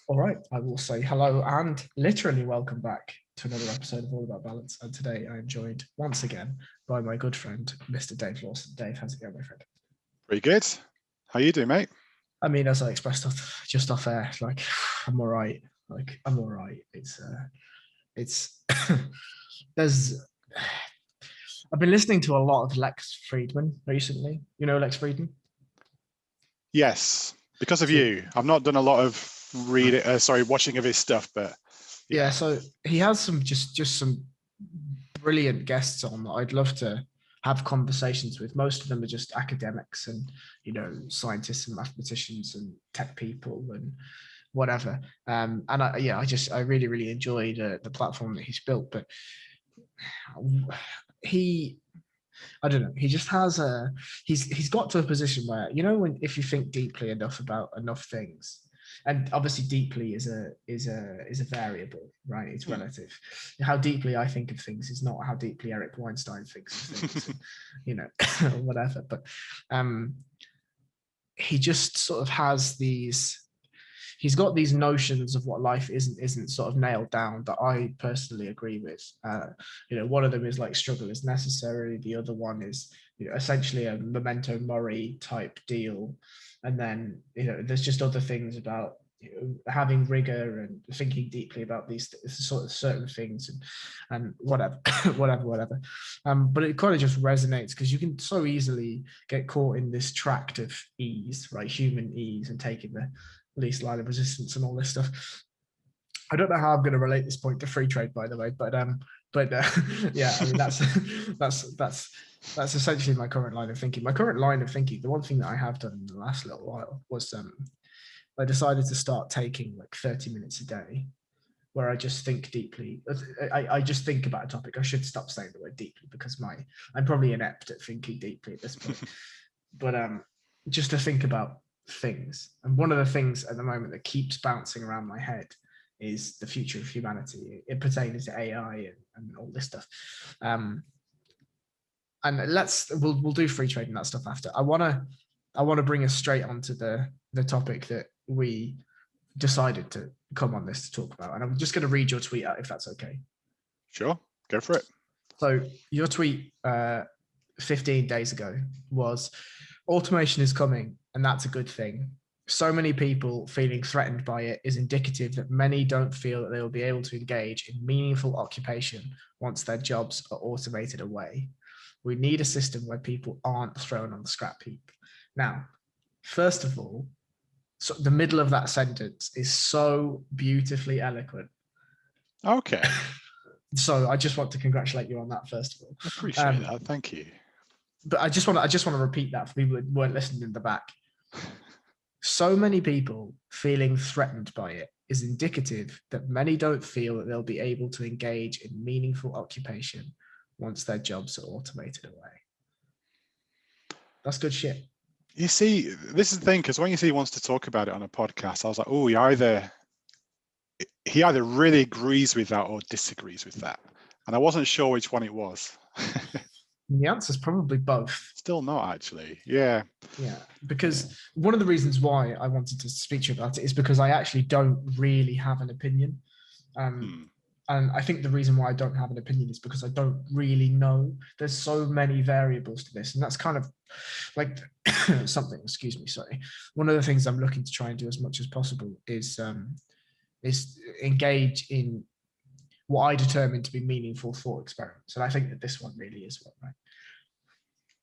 All right, I will say hello and literally welcome back to another episode of All About Balance. And today I am joined once again by my good friend, Mr. Dave Lawson. Dave, how's it going, my friend? Pretty good. How you doing, mate? I mean, as I expressed just off air, like I'm all right. Like I'm all right. It's there's. I've been listening to a lot of Lex Friedman recently. You know Lex Friedman? Yes, because of So you. I've not done a lot of watching of his stuff, but yeah, yeah. so he has some just some brilliant guests on that I'd love to have conversations with. Most of them are just academics and scientists and mathematicians and tech people and whatever. And I really enjoyed the platform that he's built. But he, I don't know, he just has he's got to a position where when if you think deeply enough about enough things, and obviously deeply is a variable, right? It's relative. How deeply I think of things is not how deeply Eric Weinstein thinks of things, and, whatever. But he just sort of has he's got these notions of what life isn't sort of nailed down that I personally agree with. One of them is like struggle is necessary. The other one is essentially a memento mori type deal. And then there's just other things about having rigor and thinking deeply about these sort of certain things and whatever, whatever. But it kind of just resonates because you can so easily get caught in this tract of ease, right? Human ease, and taking the least line of resistance and all this stuff. I don't know how I'm going to relate this point to free trade, by the way, but yeah, I mean that's essentially my current line of thinking. My current line of thinking, the one thing that I have done in the last little while was I decided to start taking like 30 minutes a day where I just think deeply. I just think about a topic. I should stop saying the word deeply because I'm probably inept at thinking deeply at this point. But just to think about things. And one of the things at the moment that keeps bouncing around my head is the future of humanity. It pertains to AI and all this stuff. And we'll do free trade and that stuff after. I want to bring us straight onto the topic that we decided to come on this to talk about. And I'm just going to read your tweet out if that's okay. Sure, go for it. So your tweet 15 days ago was automation is coming and that's a good thing. So many people feeling threatened by it is indicative that many don't feel that they will be able to engage in meaningful occupation once their jobs are automated away. We need a system where people aren't thrown on the scrap heap. Now, first of all, so the middle of that sentence is so beautifully eloquent. Okay. So I just want to congratulate you on that, first of all. I appreciate that. Thank you. But I just want to repeat that for people who weren't listening in the back. So many people feeling threatened by it is indicative that many don't feel that they'll be able to engage in meaningful occupation once their jobs are automated away. That's good shit. You see, this is the thing, because when you see he wants to talk about it on a podcast, I was like, oh, he either really agrees with that or disagrees with that. And I wasn't sure which one it was. The answer is probably both. Still not, actually. Yeah. Yeah, because one of the reasons why I wanted to speak to you about it is because I actually don't really have an opinion. And I think the reason why I don't have an opinion is because I don't really know. There's so many variables to this, and that's kind of like something. Excuse me, sorry. One of the things I'm looking to try and do as much as possible is engage in what I determine to be meaningful thought experiments, and I think that this one really is one, right?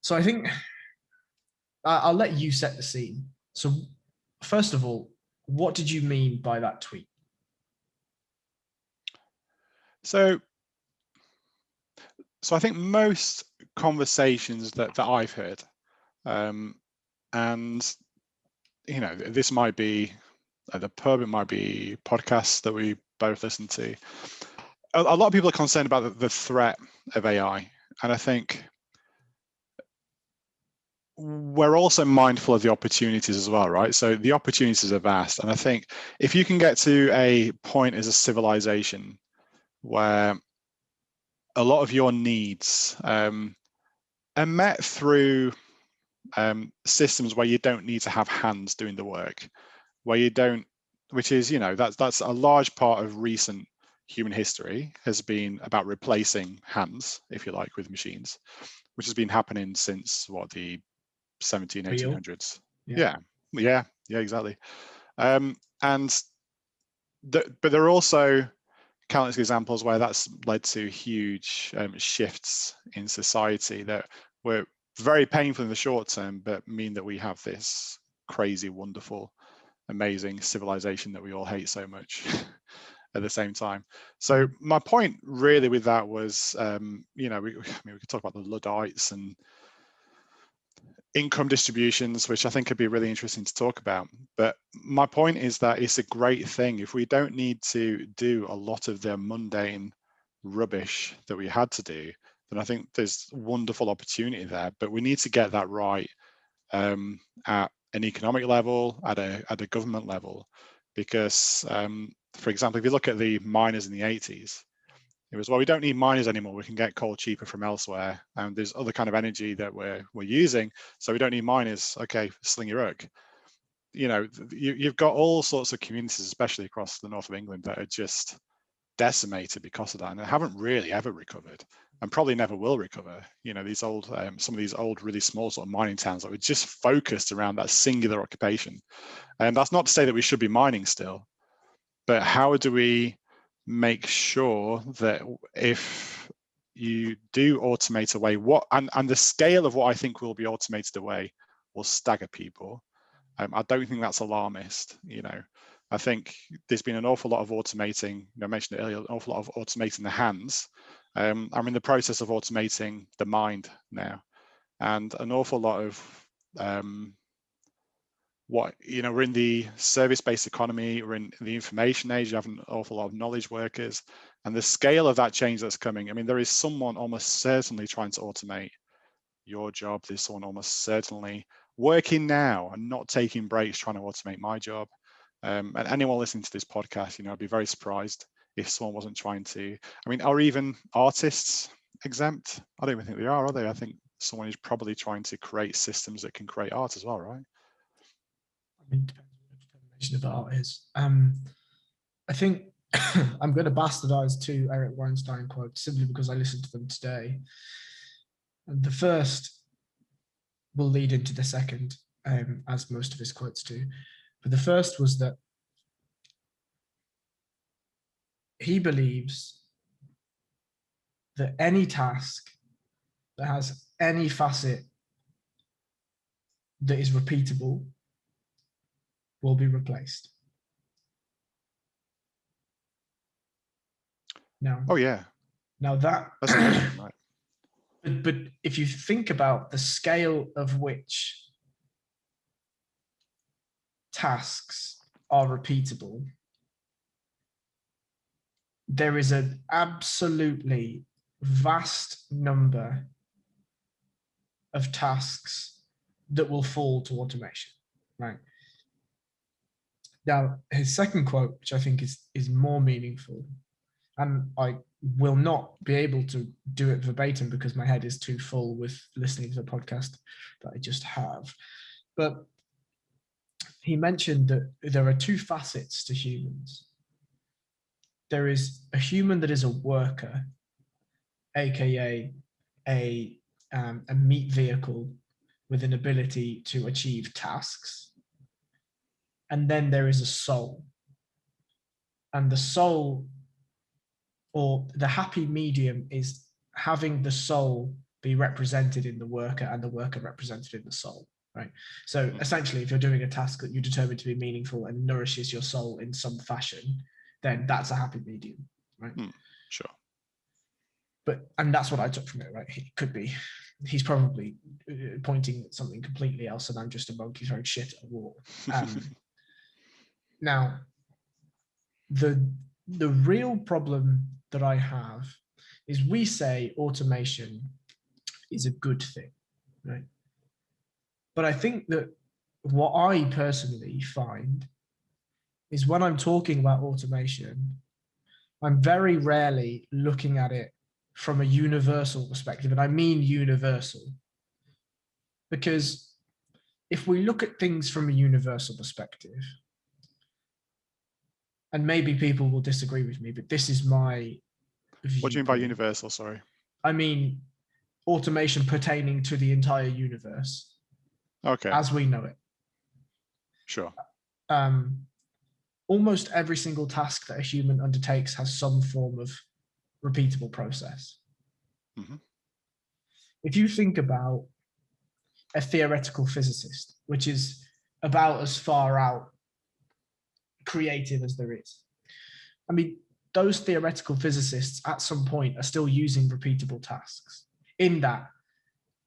So I think I'll let you set the scene. So first of all, what did you mean by that tweet? So I think most conversations that I've heard, and this might be at the pub, it might be podcasts that we both listen to. A lot of people are concerned about the threat of AI, and I think we're also mindful of the opportunities as well, right? So the opportunities are vast, and I think if you can get to a point as a civilization where a lot of your needs are met through systems where you don't need to have hands doing the work, where you don't which is, that's a large part of recent human history has been about replacing hands, if you like, with machines, which has been happening since the 17, 1800s. Yeah, exactly. But there are also countless examples where that's led to huge shifts in society that were very painful in the short term, but mean that we have this crazy, wonderful, amazing civilization that we all hate so much at the same time. So my point really with that was, we could talk about the Luddites and income distributions, which I think could be really interesting to talk about. But my point is that it's a great thing. If we don't need to do a lot of the mundane rubbish that we had to do, then I think there's wonderful opportunity there. But we need to get that right at an economic level, at a government level, because, for example, if you look at the miners in the 80s, it was, well, we don't need miners anymore. We can get coal cheaper from elsewhere, and there's other kind of energy that we're using, so we don't need miners. Okay, sling your hook. You've got all sorts of communities, especially across the north of England, that are just decimated because of that, and they haven't really ever recovered, and probably never will recover. These old, some of these old, really small sort of mining towns that were just focused around that singular occupation. And that's not to say that we should be mining still, but how do we make sure that if you do automate away and the scale of what I think will be automated away will stagger people. I don't think that's alarmist. I think there's been an awful lot of automating. I mentioned it earlier, an awful lot of automating the hands. I'm in the process of automating the mind now, and an awful lot of we're in the service-based economy, we're in the information age, you have an awful lot of knowledge workers, and the scale of that change that's coming. I mean, there is someone almost certainly trying to automate your job. There's someone almost certainly working now and not taking breaks trying to automate my job. And anyone listening to this podcast, I'd be very surprised if someone wasn't trying to. I mean, are even artists exempt? I don't even think they are they? I think someone is probably trying to create systems that can create art as well, right? I mean, it depends what the definition of art is. I think I'm going to bastardize two Eric Weinstein quotes simply because I listened to them today. And the first will lead into the second, as most of his quotes do. But the first was that he believes that any task that has any facet that is repeatable will be replaced. Now, now that's right. But if you think about the scale of which tasks are repeatable, there is an absolutely vast number of tasks that will fall to automation, right? Now, his second quote, which I think is more meaningful, and I will not be able to do it verbatim because my head is too full with listening to the podcast that I just have. But he mentioned that there are two facets to humans. There is a human that is a worker, aka a meat vehicle with an ability to achieve tasks. And then there is a soul. And the soul, or the happy medium, is having the soul be represented in the worker and the worker represented in the soul, right? So essentially, if you're doing a task that you determine to be meaningful and nourishes your soul in some fashion, then that's a happy medium, right? Sure. And that's what I took from it, right? It could be, he's probably pointing at something completely else, and I'm just a monkey throwing shit at a wall. Now, the real problem that I have is we say automation is a good thing, right? But I think that what I personally find is when I'm talking about automation, I'm very rarely looking at it from a universal perspective, and I mean universal. Because if we look at things from a universal perspective, and maybe people will disagree with me, but this is my What do you mean by viewpoint. universal? Sorry. I mean automation pertaining to the entire universe Okay. as we know it. Sure. Almost every single task that a human undertakes has some form of repeatable process. Mm-hmm. If you think about a theoretical physicist, which is about as far out creative as there is, I mean, those theoretical physicists at some point are still using repeatable tasks in that,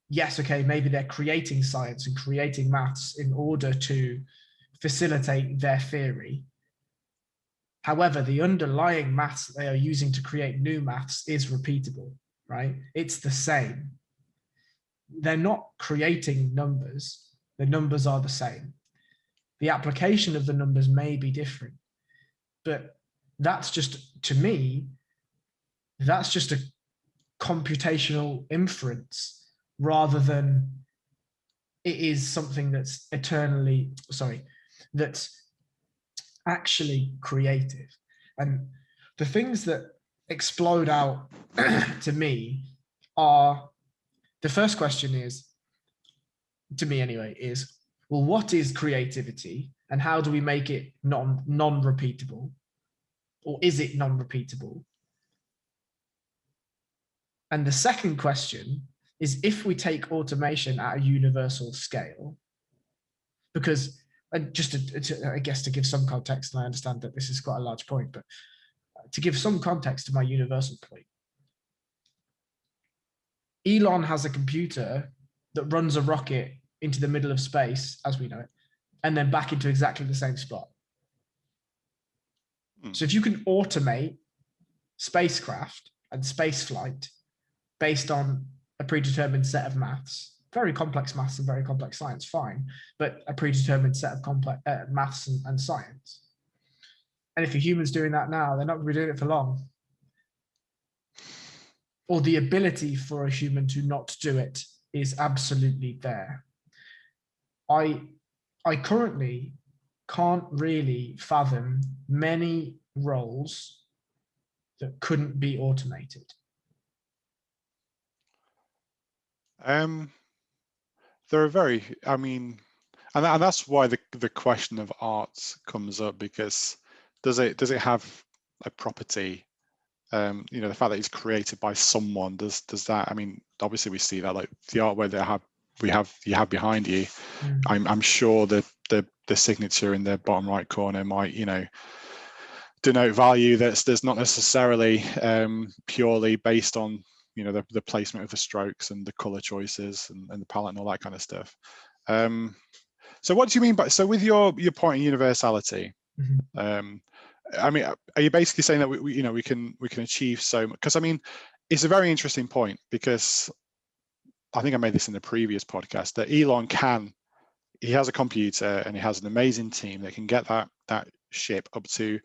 yes, okay, maybe they're creating science and creating maths in order to facilitate their theory. However, the underlying maths that they are using to create new maths is repeatable, right? It's the same. They're not creating numbers. The numbers are the same. The application of the numbers may be different, but that's just, to me, that's just a computational inference rather than it is something that's that's actually creative. And the things that explode out to me are, the first question is, to me anyway, is, well, what is creativity and how do we make it non-repeatable? Or is it non-repeatable? And the second question is, if we take automation at a universal scale, because, and just I guess to give some context, and I understand that this is quite a large point, but to give some context to my universal point, Elon has a computer that runs a rocket into the middle of space, as we know it, and then back into exactly the same spot. So if you can automate spacecraft and space flight based on a predetermined set of maths, very complex maths and very complex science, fine, but a predetermined set of complex maths and science. And if a human's doing that now, they're not going to be doing it for long. Or the ability for a human to not do it is absolutely there. I currently can't really fathom many roles that couldn't be automated. There are very, I mean, and that's why the question of art comes up, because does it have a property? You know, the fact that it's created by someone, does that, I mean, obviously we see that, like the artwork that you have behind you. I'm sure that the signature in the bottom right corner might, you know, denote value that's not necessarily purely based on, you know, the placement of the strokes and the color choices and the palette and all that kind of stuff. So what do you mean by, so with your point of universality, I mean, are you basically saying that we you know, we can achieve so much? Because I mean, it's a very interesting point, because I think I made this in the previous podcast, that Elon he has a computer and he has an amazing team that can get that ship up to,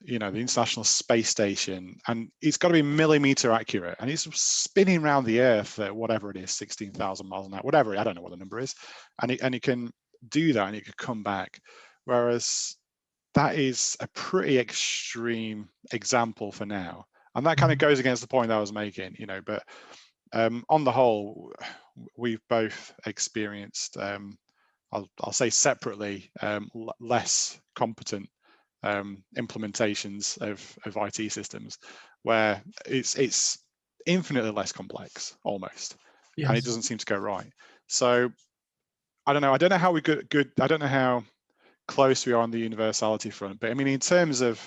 you know, the International Space Station, and it's got to be millimeter accurate, and it's spinning around the Earth at whatever it is, 16,000 miles an hour, whatever, I don't know what the number is, and it can do that, and it could come back. Whereas that is a pretty extreme example for now, and that kind of goes against the point that I was making, you know. But on the whole, we've both experienced, I'll say separately, less competent implementations of IT systems, where it's infinitely less complex almost, yes, and it doesn't seem to go right. So I don't know how we good I don't know how close we are on the universality front, but I mean, in terms of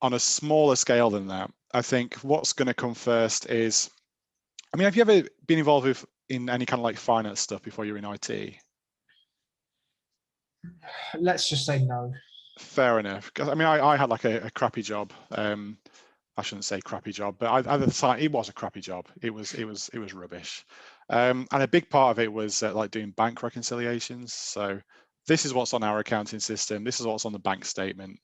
on a smaller scale than that, I think what's going to come first is, I mean, have you ever been involved in any kind of like finance stuff before you're in IT? Let's just say no. Fair enough. Because I mean, I had like a crappy job. I shouldn't say crappy job, but at the time it was a crappy job. It was rubbish. And a big part of it was like doing bank reconciliations. So this is what's on our accounting system. This is what's on the bank statement.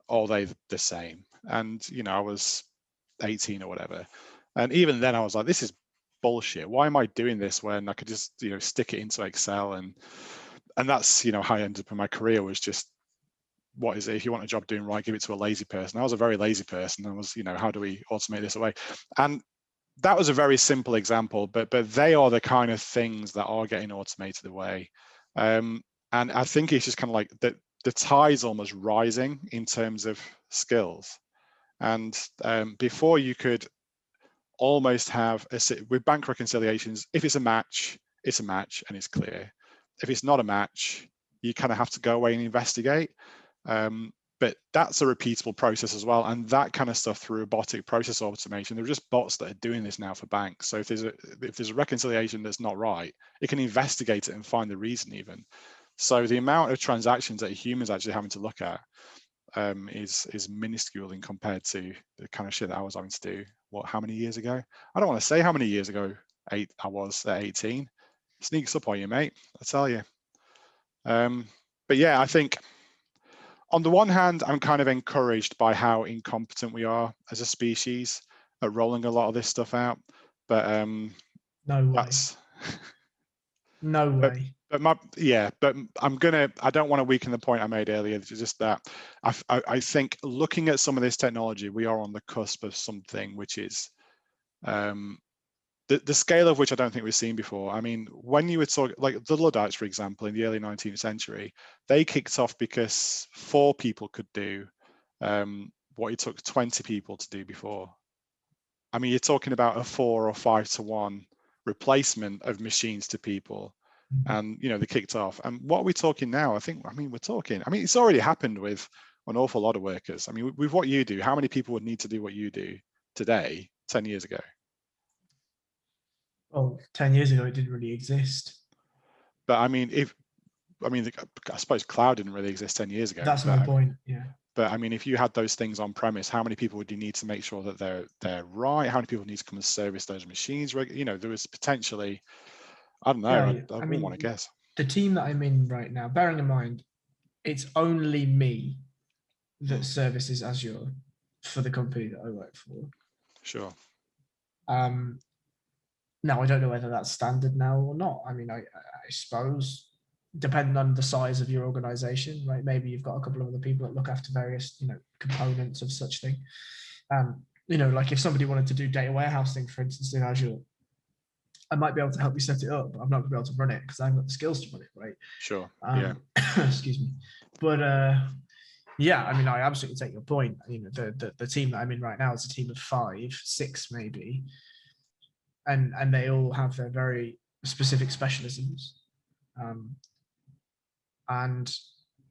Are they the same? And you know, I was 18 or whatever, and even then I was like, this is bullshit. Why am I doing this when I could just, you know, stick it into Excel? And that's, you know, how I ended up in my career, was just what is it? If you want a job doing right, give it to a lazy person. I was a very lazy person. I was, how do we automate this away? And that was a very simple example, but they are the kind of things that are getting automated away. And I think it's just kind of like the tide's almost rising in terms of skills. And before you could almost have with bank reconciliations, if it's a match and it's clear. If it's not a match, you kind of have to go away and investigate. But that's a repeatable process as well, and that kind of stuff through robotic process automation. There are just bots that are doing this now for banks. So if there's a reconciliation that's not right, it can investigate it and find the reason even. So the amount of transactions that humans actually having to look at is minuscule in compared to the kind of shit that I was having to do. How many years ago? I don't want to say how many years ago I was at 18. Sneaks up on you, mate, I tell you. But yeah, I think on the one hand, I'm kind of encouraged by how incompetent we are as a species at rolling a lot of this stuff out. But no way. That's no way. But I don't want to weaken the point I made earlier. It's just that I think looking at some of this technology, we are on the cusp of something which is the scale of which I don't think we've seen before. I mean, when you were talking, like the Luddites, for example, in the early 19th century, they kicked off because 4 people could do what it took 20 people to do before. I mean, you're talking about a 4 or 5 to 1 replacement of machines to people. And they kicked off. And what are we talking now? It's already happened with an awful lot of workers. I mean, with what you do, how many people would need to do what you do today 10 years ago? Well, 10 years ago, it didn't really exist. But I suppose cloud didn't really exist 10 years ago. That's my point. Yeah. But I mean, if you had those things on premise, how many people would you need to make sure that they're right? How many people need to come and service those machines? There was potentially, I don't know. Yeah, I wouldn't want to guess. The team that I'm in right now, bearing in mind, it's only me that services Azure for the company that I work for. Sure. Now, I don't know whether that's standard now or not. I mean, I suppose, depending on the size of your organization, right? Maybe you've got a couple of other people that look after various, components of such thing. Like if somebody wanted to do data warehousing, for instance, in Azure, I might be able to help you set it up, but I'm not going to be able to run it because I haven't got the skills to run it, right? Sure. Yeah. Excuse me. But yeah, I mean, I absolutely take your point. The team that I'm in right now is a team of 5, 6 maybe, and they all have their very specific specialisms. And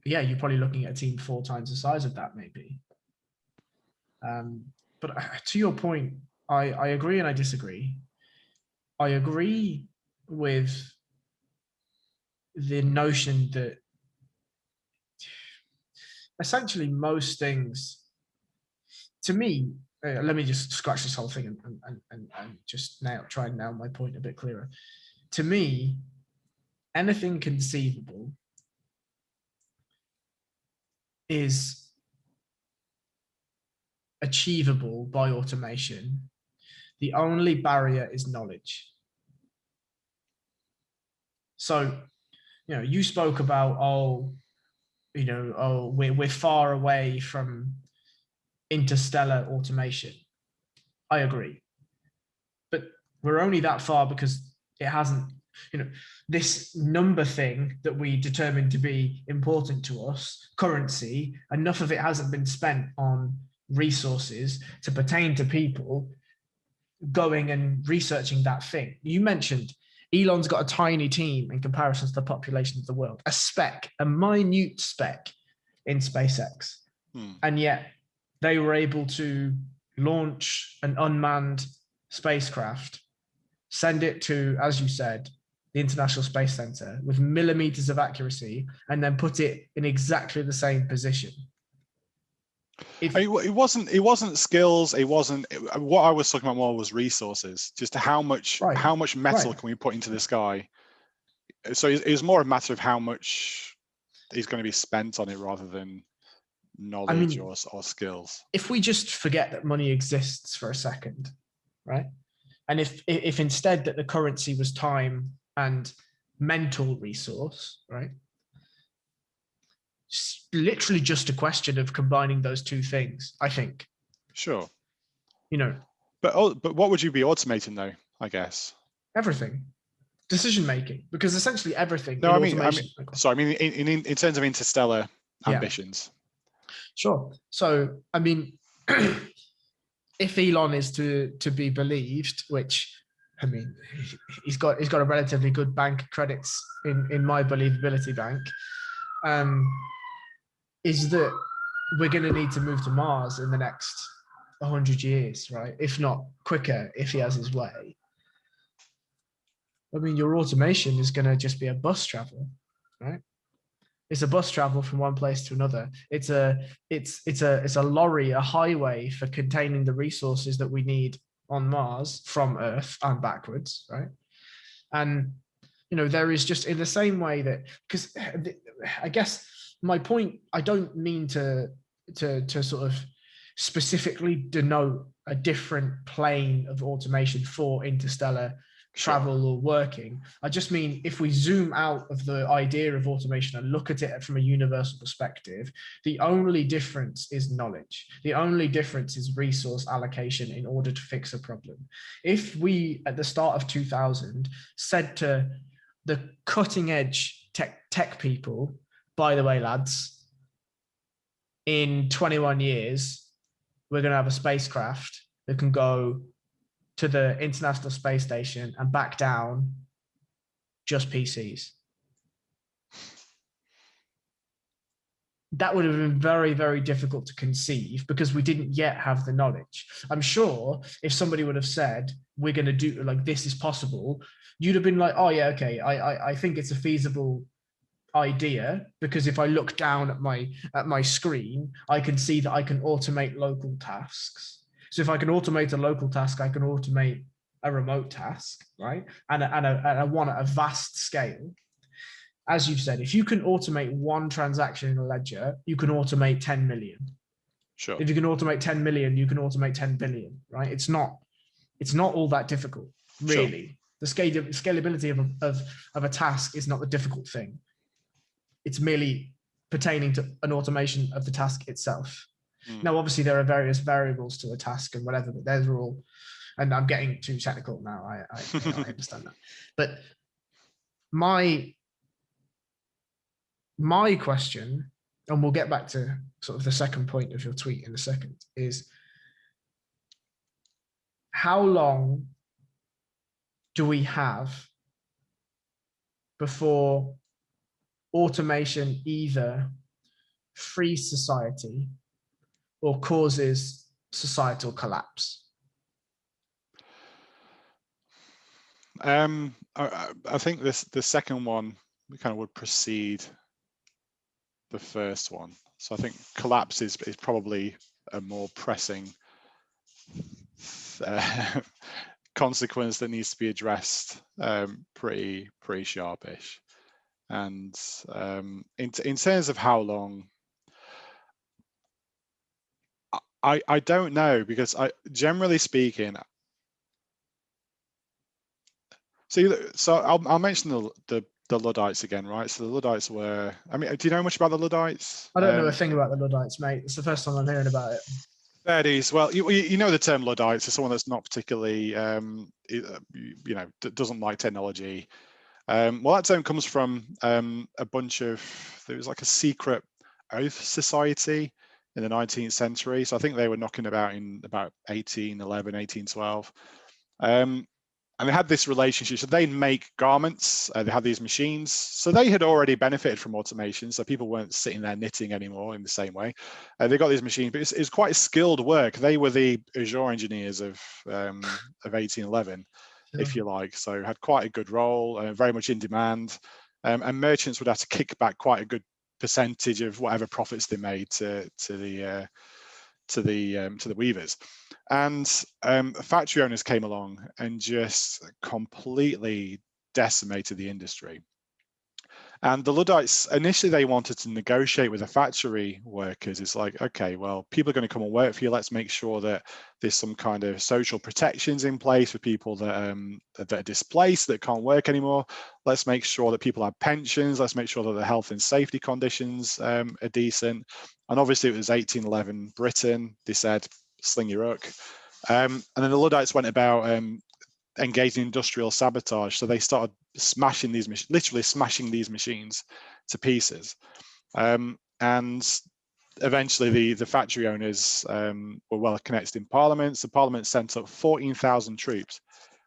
yeah, you're probably looking at a team 4 times the size of that, maybe. But to your point, I agree and I disagree. I agree with the notion that essentially most things, to me, let me just scratch this whole thing and just try and nail my point a bit clearer. To me, anything conceivable is achievable by automation. The only barrier is knowledge. So, you spoke about, we're far away from interstellar automation. I agree. But we're only that far because it hasn't, this number thing that we determined to be important to us, currency, enough of it hasn't been spent on resources to pertain to people going and researching that thing. You mentioned Elon's got a tiny team in comparison to the population of the world, a minute speck in SpaceX. And yet they were able to launch an unmanned spacecraft, send it to, as you said, the International Space Center with millimeters of accuracy, and then put it in exactly the same position. It wasn't skills. What I was talking about more was resources. Just how much metal can we put into the sky? So it was more a matter of how much is going to be spent on it rather than knowledge or skills. If we just forget that money exists for a second, right? And if instead that the currency was time and mental resource, right? literally just a question of combining those two things, I think. Sure. But what would you be automating though, I guess? Everything. Decision making, because essentially everything. No, in automation. In terms of interstellar ambitions. Sure. So, I mean, if Elon is to be believed, which, I mean, he's got a relatively good bank credits in my believability bank, is that we're going to need to move to Mars in the next 100 years, right? If not quicker, if he has his way. I mean, your automation is going to just be a bus travel, right? It's a bus travel from one place to another. It's a lorry, a highway for containing the resources that we need on Mars from Earth and backwards, right? And there is just, in the same way that, because I guess my point, I don't mean to sort of specifically denote a different plane of automation for interstellar travel or working. I just mean, if we zoom out of the idea of automation and look at it from a universal perspective, the only difference is knowledge. The only difference is resource allocation in order to fix a problem. If we, at the start of 2000, said to the cutting edge tech people, by the way, lads, in 21 years, we're going to have a spacecraft that can go to the International Space Station and back down just PCs. That would have been very, very difficult to conceive because we didn't yet have the knowledge. I'm sure if somebody would have said, we're going to do, like, this is possible, you'd have been like, oh yeah, okay, I think it's a feasible idea, because if I look down at my screen, I can see that I can automate local tasks. So if I can automate a local task, I can automate a remote task, right? And I want a vast scale. As you've said, if you can automate one transaction in a ledger, you can automate 10 million. Sure. If you can automate 10 million, you can automate 10 billion, right? It's not all that difficult, really. Sure. The scalability of a task is not the difficult thing. It's merely pertaining to an automation of the task itself. Now, obviously, there are various variables to a task and whatever, but those are all, and I'm getting too technical now. I understand that. But my question, and we'll get back to sort of the second point of your tweet in a second, is how long do we have before automation either frees society or causes societal collapse? I think the second one kind of would precede the first one. So I think collapse is probably a more pressing consequence that needs to be addressed pretty sharpish. And in terms of how long, I don't know, because generally speaking, so I'll mention the Luddites again, right? So the Luddites were, I mean, do you know much about the Luddites? I don't know a thing about the Luddites, mate. It's the first time I'm hearing about it. That is, well, you know the term Luddite, so someone that's not particularly, doesn't like technology. Well, that term comes from a bunch of, there was like a secret oath society in the 19th century. So I think they were knocking about in about 1811, 1812. And they had this relationship. So they make garments, they had these machines. So they had already benefited from automation. So people weren't sitting there knitting anymore in the same way. They got these machines, but it's quite skilled work. They were the Azure engineers of 1811, if you like. So had quite a good role, very much in demand. And merchants would have to kick back quite a good percentage of whatever profits they made to the weavers. And factory owners came along and just completely decimated the industry. And the Luddites, initially they wanted to negotiate with the factory workers. It's like, okay, well, people are going to come and work for you. Let's make sure that there's some kind of social protections in place for people that, that are displaced, that can't work anymore. Let's make sure that people have pensions. Let's make sure that the health and safety conditions are decent. And obviously it was 1811 Britain. They said, sling your hook. And then the Luddites went about engaged in industrial sabotage. So they started smashing these, literally smashing these machines to pieces. And eventually the factory owners were well connected in Parliament. So Parliament sent up 14,000 troops,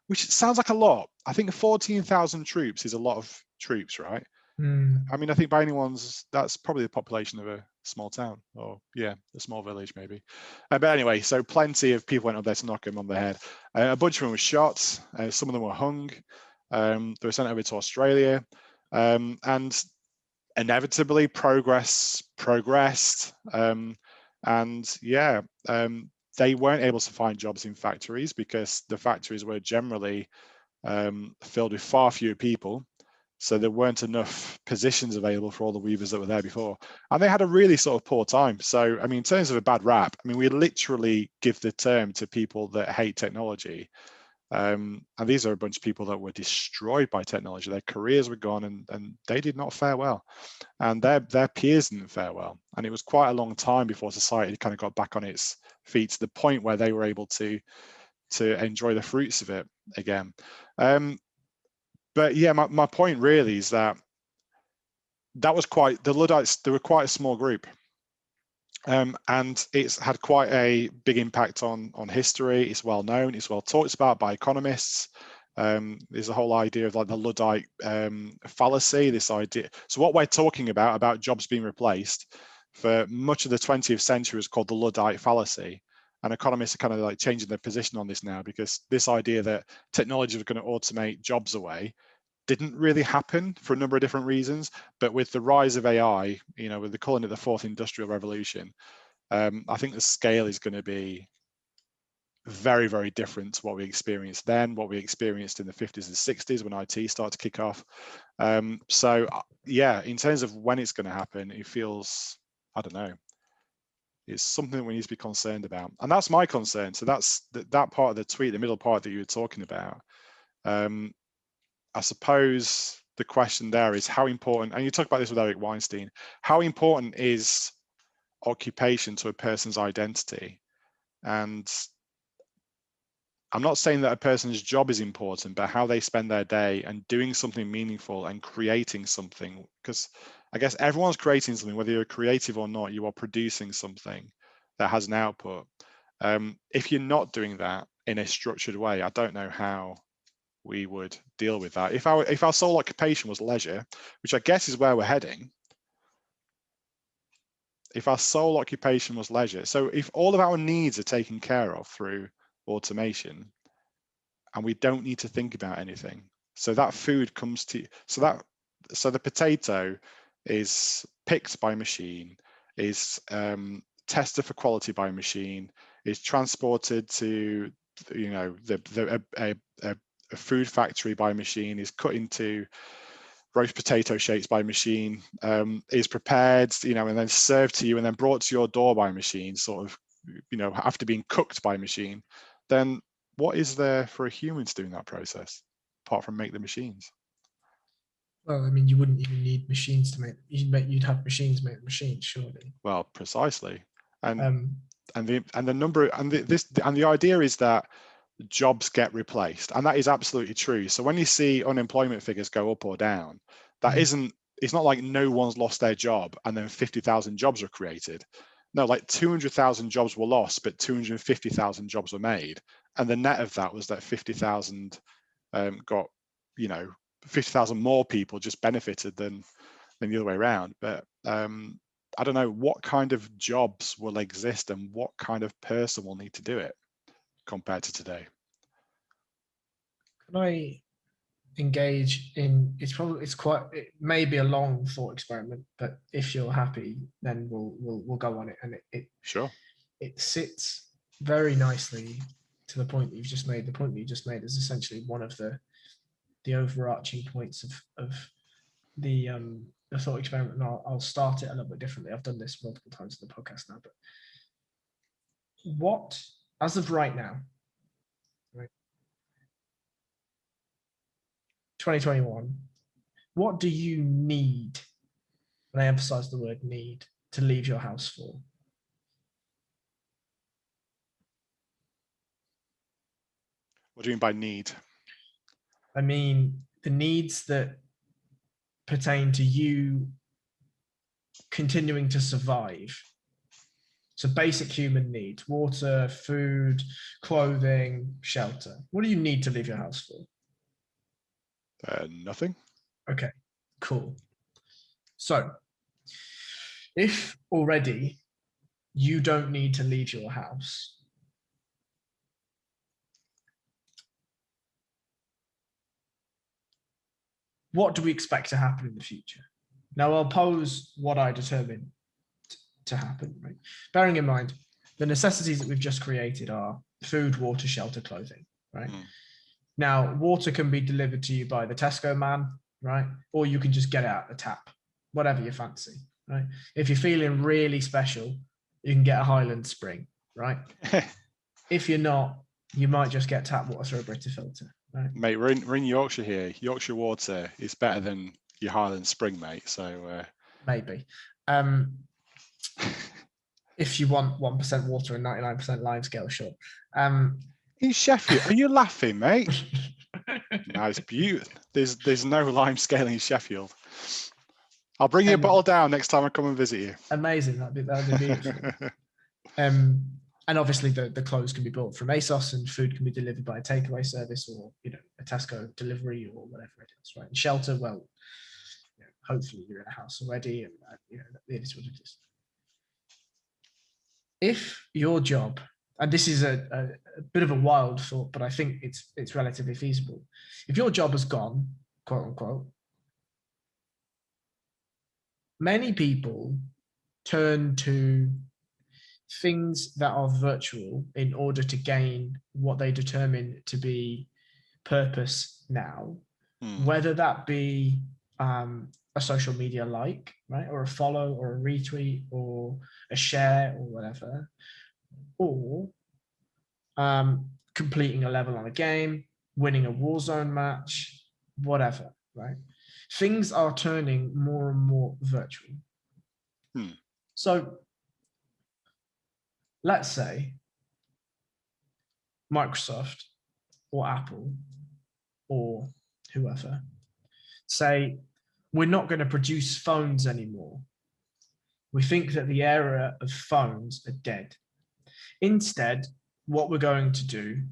which sounds like a lot. I think 14,000 troops is a lot of troops, right? I mean, I think by anyone's, that's probably the population of a small town, or yeah, a small village maybe. But anyway, so plenty of people went up there to knock him on the head. A bunch of them were shot. Some of them were hung. They were sent over to Australia, and inevitably progress progressed. And yeah, they weren't able to find jobs in factories because the factories were generally filled with far fewer people. So there weren't enough positions available for all the weavers that were there before. And they had a really sort of poor time. So, I mean, in terms of a bad rap, I mean, we literally give the term to people that hate technology. And these are a bunch of people that were destroyed by technology. Their careers were gone and they did not fare well. And their peers didn't fare well. And it was quite a long time before society kind of got back on its feet to the point where they were able to enjoy the fruits of it again. But yeah, my point really is that was quite, the Luddites, they were quite a small group. And it's had quite a big impact on history. It's well known, it's well talked about by economists. There's a whole idea of like the Luddite fallacy, this idea. So what we're talking about jobs being replaced for much of the 20th century was called the Luddite fallacy. And economists are kind of like changing their position on this now, because this idea that technology was going to automate jobs away didn't really happen for a number of different reasons. But with the rise of AI, you know, with the calling it the fourth industrial revolution, I think the scale is going to be very, very different to what we experienced then, what we experienced in the 50s and 60s when IT started to kick off. So yeah, in terms of when it's going to happen, it feels, I don't know, it's something that we need to be concerned about. And that's my concern. So that's that part of the tweet, the middle part that you were talking about. I suppose the question there is how important, and you talk about this with Eric Weinstein, how important is occupation to a person's identity? And I'm not saying that a person's job is important, but how they spend their day and doing something meaningful and creating something, because I guess everyone's creating something, whether you're creative or not, you are producing something that has an output. If you're not doing that in a structured way, I don't know how we would deal with that. If our sole occupation was leisure, which I guess is where we're heading, if our sole occupation was leisure, so if all of our needs are taken care of through automation and we don't need to think about anything, so that food comes to, so the potato is picked by machine, is tested for quality by machine, is transported to, you know, a food factory by machine, is cut into roast potato shapes by machine, is prepared, you know, and then served to you and then brought to your door by machine, sort of, you know, after being cooked by machine, then what is there for a human to do in that process apart from make the machines? Well, I mean, you wouldn't even need machines to make. You'd have machines make machines, surely. Well, precisely, and the number and the idea is that jobs get replaced, and that is absolutely true. So when you see unemployment figures go up or down, that isn't, it's not like no one's lost their job and then 50,000 jobs were created. No, like 200,000 jobs were lost, but 250,000 jobs were made, and the net of that was that 50,000 got, you know, 50,000 more people just benefited than the other way around. But I don't know what kind of jobs will exist and what kind of person will need to do it compared to today. Can I engage in, it may be a long thought experiment, but if you're happy, then we'll go on it. And Sure, it sits very nicely to the point that you've just made. The point that you just made is essentially one of the overarching points of the thought experiment, and I'll start it a little bit differently. I've done this multiple times in the podcast now, but what, as of right now, right, 2021, what do you need, and I emphasize the word need, to leave your house for? What do you mean by need? I mean, the needs that pertain to you continuing to survive. So basic human needs: water, food, clothing, shelter. What do you need to leave your house for? Nothing. Okay, cool. So if already you don't need to leave your house, what do we expect to happen in the future? Now, I'll pose what I determine to happen, right? Bearing in mind, the necessities that we've just created are food, water, shelter, clothing, right? Now, water can be delivered to you by the Tesco man, right? Or you can just get it out the tap, whatever you fancy, right? If you're feeling really special, you can get a Highland Spring, right? If you're not, you might just get tap water through a Brita filter, right? Mate, we're in Yorkshire here. Yorkshire water is better than your Highland Spring, mate. So maybe. If you want 1% water and 99% lime scale, sure. in Sheffield, are you laughing, mate? No, it's beautiful. There's no lime scale in Sheffield. I'll bring you a bottle down next time I come and visit you. Amazing, that'd be beautiful. And obviously the clothes can be bought from ASOS, and food can be delivered by a takeaway service, or a Tesco delivery, or whatever it is, right? And shelter, well, hopefully you're in a house already, and it is what it is. If your job, and this is a bit of a wild thought, but I think it's relatively feasible. If your job has gone, quote unquote, many people turn to things that are virtual in order to gain what they determine to be purpose now, whether that be a social media like, right, or a follow, or a retweet, or a share, or whatever, or completing a level on a game, winning a Warzone match, whatever, right? Things are turning more and more virtual. So let's say Microsoft or Apple or whoever say, we're not going to produce phones anymore. We think that the era of phones are dead. Instead, what we're going to do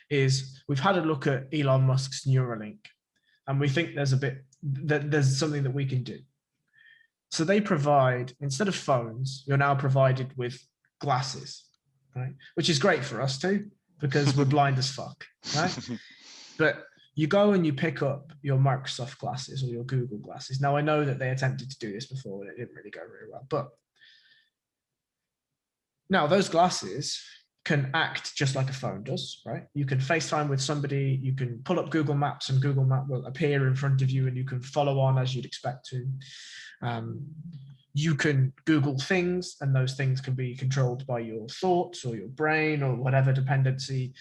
is, we've had a look at Elon Musk's Neuralink, and we think there's something that we can do. So they provide, instead of phones, you're now provided with glasses, right? Which is great for us too, because we're blind as fuck, right? But you go and you pick up your Microsoft glasses or your Google glasses. Now, I know that they attempted to do this before and it didn't really go very well, but now those glasses can act just like a phone does, right? You can FaceTime with somebody, you can pull up Google Maps and Google Map will appear in front of you and you can follow on as you'd expect to. You can Google things, and those things can be controlled by your thoughts or your brain or whatever dependency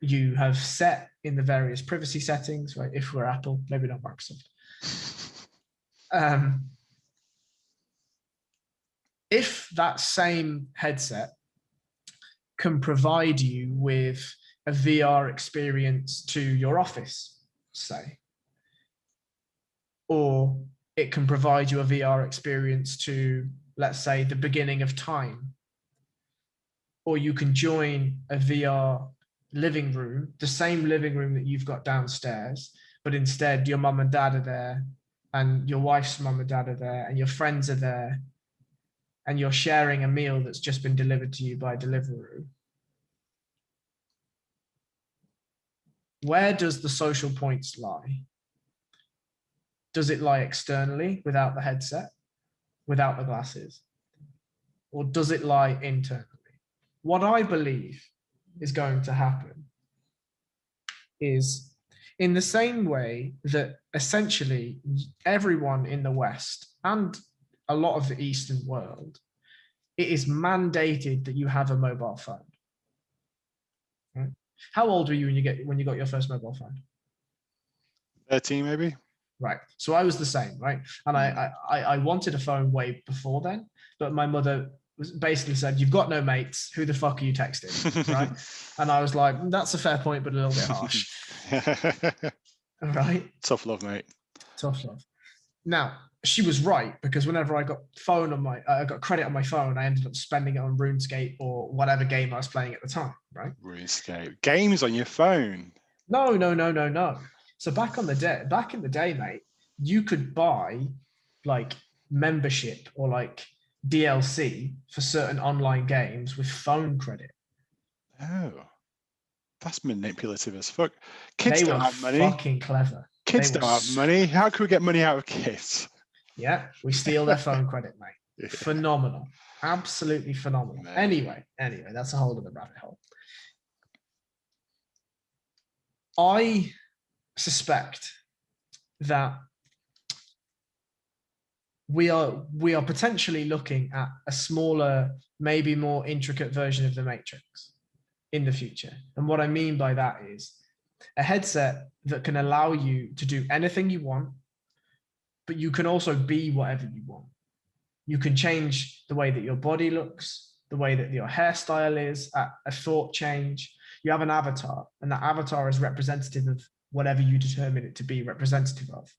you have set in the various privacy settings, right? If we're Apple, maybe not Microsoft. If that same headset can provide you with a VR experience to your office, say, or it can provide you a VR experience to, let's say, the beginning of time, or you can join a VR living room, the same living room that you've got downstairs, but instead your mum and dad are there, and your wife's mum and dad are there, and your friends are there, and you're sharing a meal that's just been delivered to you by Deliveroo. Where does the social points lie? Does it lie externally without the headset, without the glasses? Or does it lie internally? What I believe is going to happen is, In the same way that essentially everyone in the West and a lot of the Eastern world, it is mandated that you have a mobile phone. Right? How old were you when you got your first mobile phone? 13 maybe. Right. So I was the same, right? And I wanted a phone way before then, but my mother basically said, "You've got no mates. Who the fuck are you texting?" Right? And I was like, "That's a fair point, but a little bit harsh." Right? Tough love, mate. Tough love. Now, she was right, because whenever I got I got credit on my phone, I ended up spending it on RuneScape or whatever game I was playing at the time, right? RuneScape. Games on your phone? No. So back in the day, mate, you could buy like membership or like DLC for certain online games with phone credit. Oh, that's manipulative as fuck. Kids They don't were have money. fucking clever. Kids don't have money. How can we get money out of kids? Yeah, we steal their phone credit, mate. Yeah. Phenomenal. Absolutely phenomenal. Man. Anyway, that's a whole other rabbit hole. I suspect that we are potentially looking at a smaller, maybe more intricate version of the Matrix in the future. And what I mean by that is a headset that can allow you to do anything you want, but you can also be whatever you want. You can change the way that your body looks, the way that your hairstyle is, at a thought change. You have an avatar, and that avatar is representative of whatever you determine it to be representative of.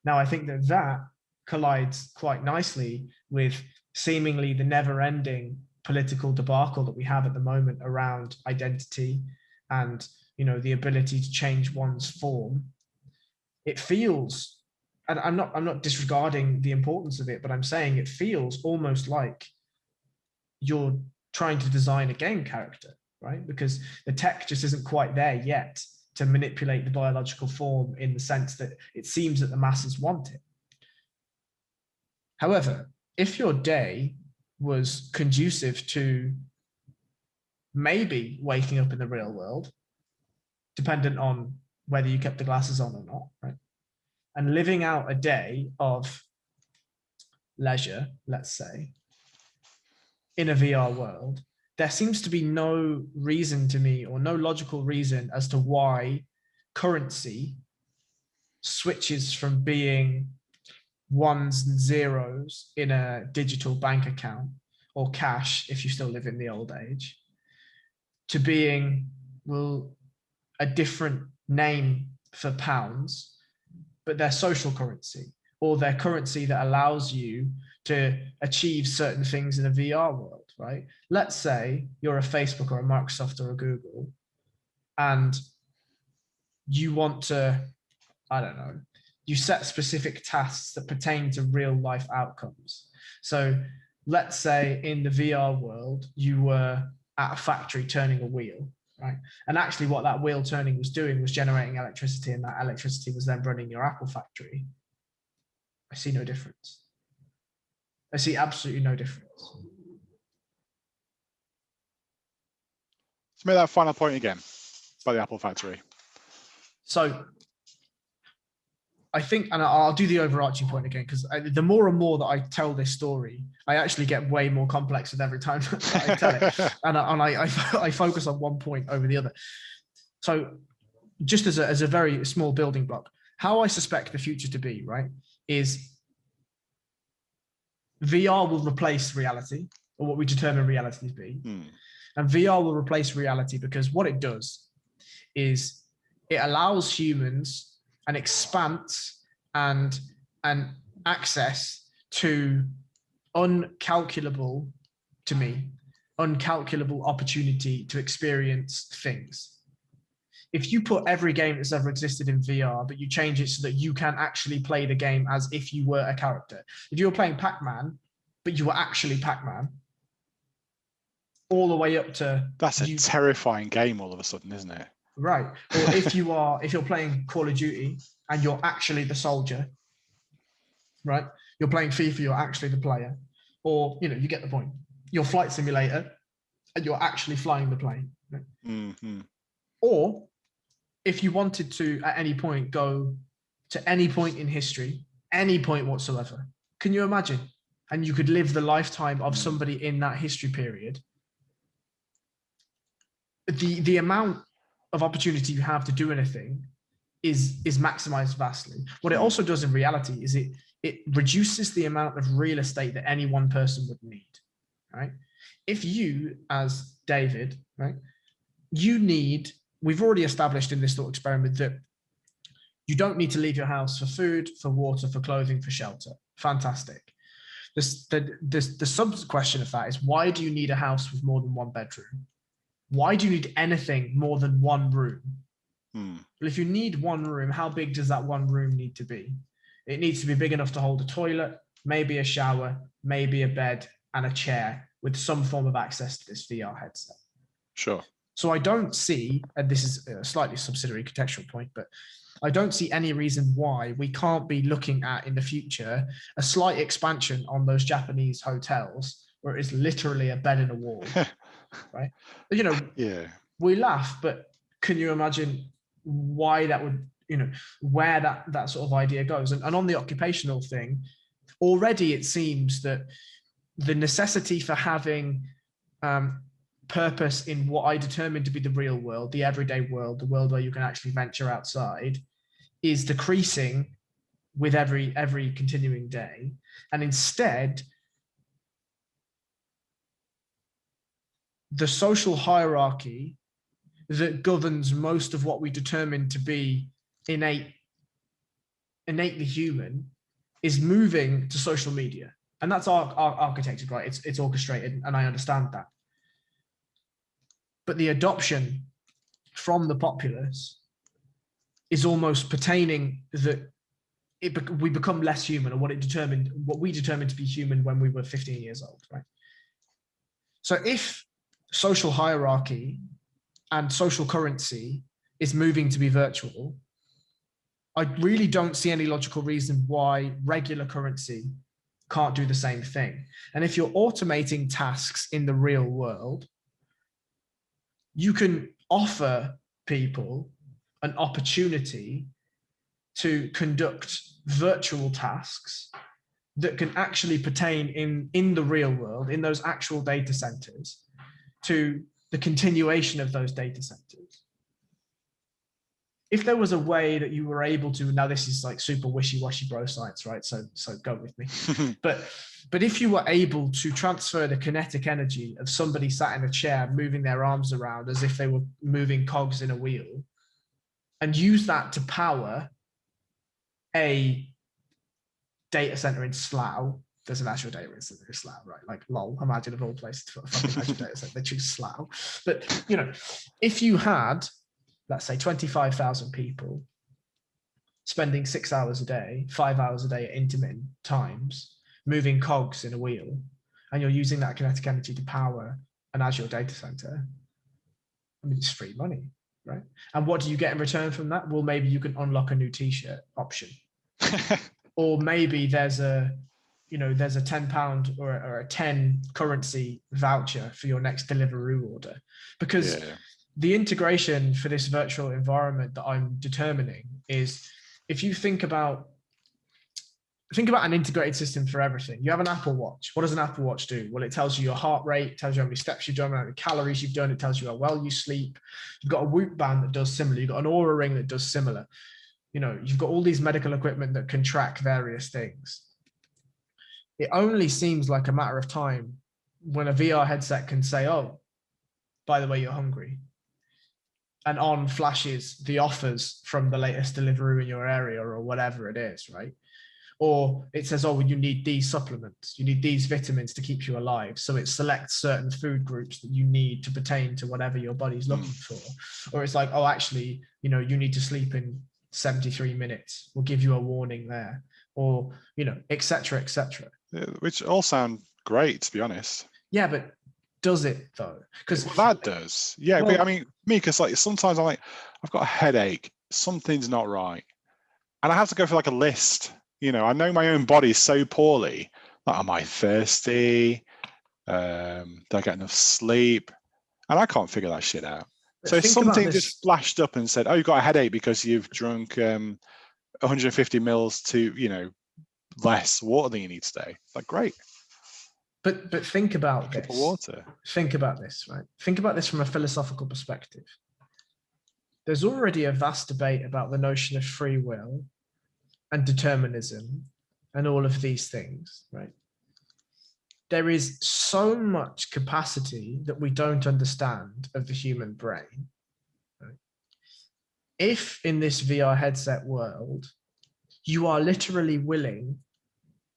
Now, I think that collides quite nicely with seemingly the never-ending political debacle that we have at the moment around identity and, you know, the ability to change one's form. It feels, and I'm not disregarding the importance of it, but I'm saying it feels almost like you're trying to design a game character, right? Because the tech just isn't quite there yet to manipulate the biological form in the sense that it seems that the masses want it. However, if your day was conducive to maybe waking up in the real world, dependent on whether you kept the glasses on or not, right? And living out a day of leisure, let's say, in a VR world, there seems to be no reason to me, or no logical reason as to why currency switches from being ones and zeros in a digital bank account, or cash if you still live in the old age, to being, well, a different name for pounds, but their social currency, or their currency that allows you to achieve certain things in a VR world, right? Let's say you're a Facebook or a Microsoft or a Google, and you want to, I don't know, you set specific tasks that pertain to real life outcomes. So let's say in the VR world, you were at a factory turning a wheel, right? And actually what that wheel turning was doing was generating electricity, and that electricity was then running your Apple factory. I see no difference. I see absolutely no difference. Let's make that final point again about the Apple factory. So I think, and I'll do the overarching point again, because the more and more that I tell this story, I actually get way more complex with every time that I tell it. And I focus on one point over the other. So just as a very small building block, how I suspect the future to be, right, is VR will replace reality, or what we determine reality to be. And VR will replace reality because what it does is it allows humans an expanse and an access to uncalculable opportunity to experience things. If you put every game that's ever existed in VR, but you change it so that you can actually play the game as if you were a character. If you were playing Pac-Man, but you were actually Pac-Man, all the way up to... That's a terrifying game all of a sudden, isn't it? Right. Or if you're playing Call of Duty and you're actually the soldier, right? You're playing FIFA, you're actually the player. Or, you know, you get the point. Your flight simulator and you're actually flying the plane. Right? Mm-hmm. Or if you wanted to at any point go to any point in history, any point whatsoever, can you imagine? And you could live the lifetime of somebody in that history period. The amount of opportunity you have to do anything is maximized vastly. What it also does in reality is it reduces the amount of real estate that any one person would need, right? If you, as David, right, we've already established in this thought experiment that you don't need to leave your house for food, for water, for clothing, for shelter. Fantastic. The sub question of that is, why do you need a house with more than one bedroom? Why do you need anything more than one room? Well, if you need one room, how big does that one room need to be? It needs to be big enough to hold a toilet, maybe a shower, maybe a bed, and a chair with some form of access to this VR headset. Sure. So I don't see, and this is a slightly subsidiary contextual point, but I don't see any reason why we can't be looking at in the future a slight expansion on those Japanese hotels where it's literally a bed and a wall, right? You know, yeah, we laugh, but can you imagine why that would, you know, where that sort of idea goes? And on the occupational thing, already it seems that the necessity for having purpose in what I determine to be the real world, the everyday world, the world where you can actually venture outside, is decreasing with every continuing day. And instead, the social hierarchy that governs most of what we determine to be innately human is moving to social media. And that's architected, right? It's orchestrated, and I understand that. But the adoption from the populace is almost pertaining that we become less human, or what we determined to be human when we were 15 years old, right? So if social hierarchy and social currency is moving to be virtual, I really don't see any logical reason why regular currency can't do the same thing. And if you're automating tasks in the real world, you can offer people an opportunity to conduct virtual tasks that can actually pertain in the real world, in those actual data centers, to the continuation of those data centers. If there was a way that you were able to, now this is like super wishy-washy bro science, right? So go with me. But if you were able to transfer the kinetic energy of somebody sat in a chair, moving their arms around as if they were moving cogs in a wheel, and use that to power a data center in Slough. There's an actual data center in Slough, right? Like, lol, imagine of all places to fucking Azure data center, they choose Slough. But, you know, if you had, let's say 25,000 people spending 6 hours a day, 5 hours a day at intermittent times, moving cogs in a wheel, and you're using that kinetic energy to power an Azure data center, I mean, it's free money, right? And what do you get in return from that? Well, maybe you can unlock a new t-shirt option. Or maybe there's a £10 or a 10 currency voucher for your next Deliveroo order. Because the integration for this virtual environment that I'm determining is, if you think about an integrated system for everything. You have an Apple Watch. What does an Apple Watch do? Well, it tells you your heart rate, it tells you how many steps you've done, how many calories you've done, it tells you how well you sleep. You've got a Whoop band that does similar. You've got an Oura ring that does similar. You know, you've got all these medical equipment that can track various things. It only seems like a matter of time when a VR headset can say, oh, by the way, you're hungry. And on flashes the offers from the latest Deliveroo in your area or whatever it is, right? Or it says, oh, you need these supplements, you need these vitamins to keep you alive. So it selects certain food groups that you need to pertain to whatever your body's looking for. Or it's like, oh, actually, you know, you need to sleep in 73 minutes. We'll give you a warning there. Or, you know, et cetera, et cetera. Yeah, which all sound great, to be honest. Yeah, but does it though? Because that does. Yeah, well, but I mean, me, because like sometimes I'm like, I've got a headache, something's not right. And I have to go for like a list. You know, I know my own body so poorly. Like, am I thirsty? Do I get enough sleep? And I can't figure that shit out. So if Think about something this. just flashed up and said, "Oh, you've got a headache because you've drunk 150 mils to, less water than you need today," like, great. But think about Cup of this. water. Think about this, right? Think about this from a philosophical perspective. There's already a vast debate about the notion of free will and determinism and all of these things, right? There is so much capacity that we don't understand of the human brain. Right? If in this VR headset world, you are literally willing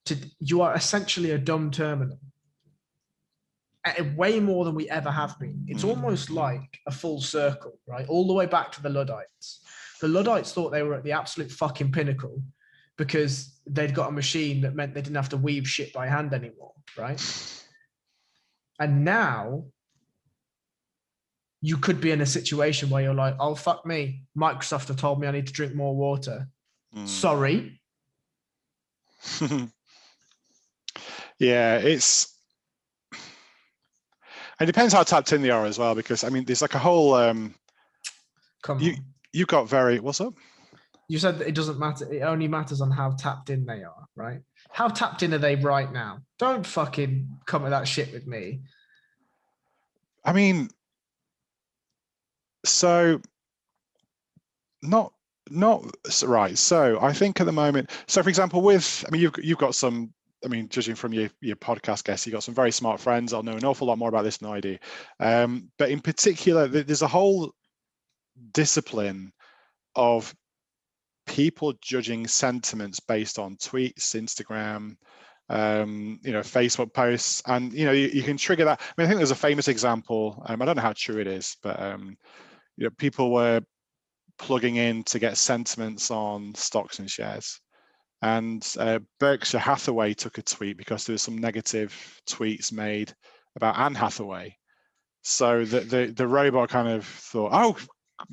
to, you are essentially a dumb terminal, way more than we ever have been. It's almost like a full circle, right? All the way back to the Luddites. The Luddites thought they were at the absolute fucking pinnacle because they'd got a machine that meant they didn't have to weave shit by hand anymore, right? And now you could be in a situation where you're like, oh, fuck me. Microsoft have told me I need to drink more water. Sorry. Yeah, it depends how tapped in they are as well, because I mean, there's like a whole Come on. You got very, what's up? You said that it doesn't matter. It only matters on how tapped in they are, right? How tapped in are they right now? Don't fucking come with that shit with me. I mean, so not right. So I think at the moment, so for example, I mean, you've got some, I mean, judging from your podcast guests, you've got some very smart friends. I'll know an awful lot more about this than I do. But in particular, there's a whole discipline of people judging sentiments based on tweets, Instagram, Facebook posts, and you can trigger that. I mean, I think there's a famous example. I don't know how true it is, but people were plugging in to get sentiments on stocks and shares, and Berkshire Hathaway took a tweet because there was some negative tweets made about Anne Hathaway. So the robot kind of thought, oh,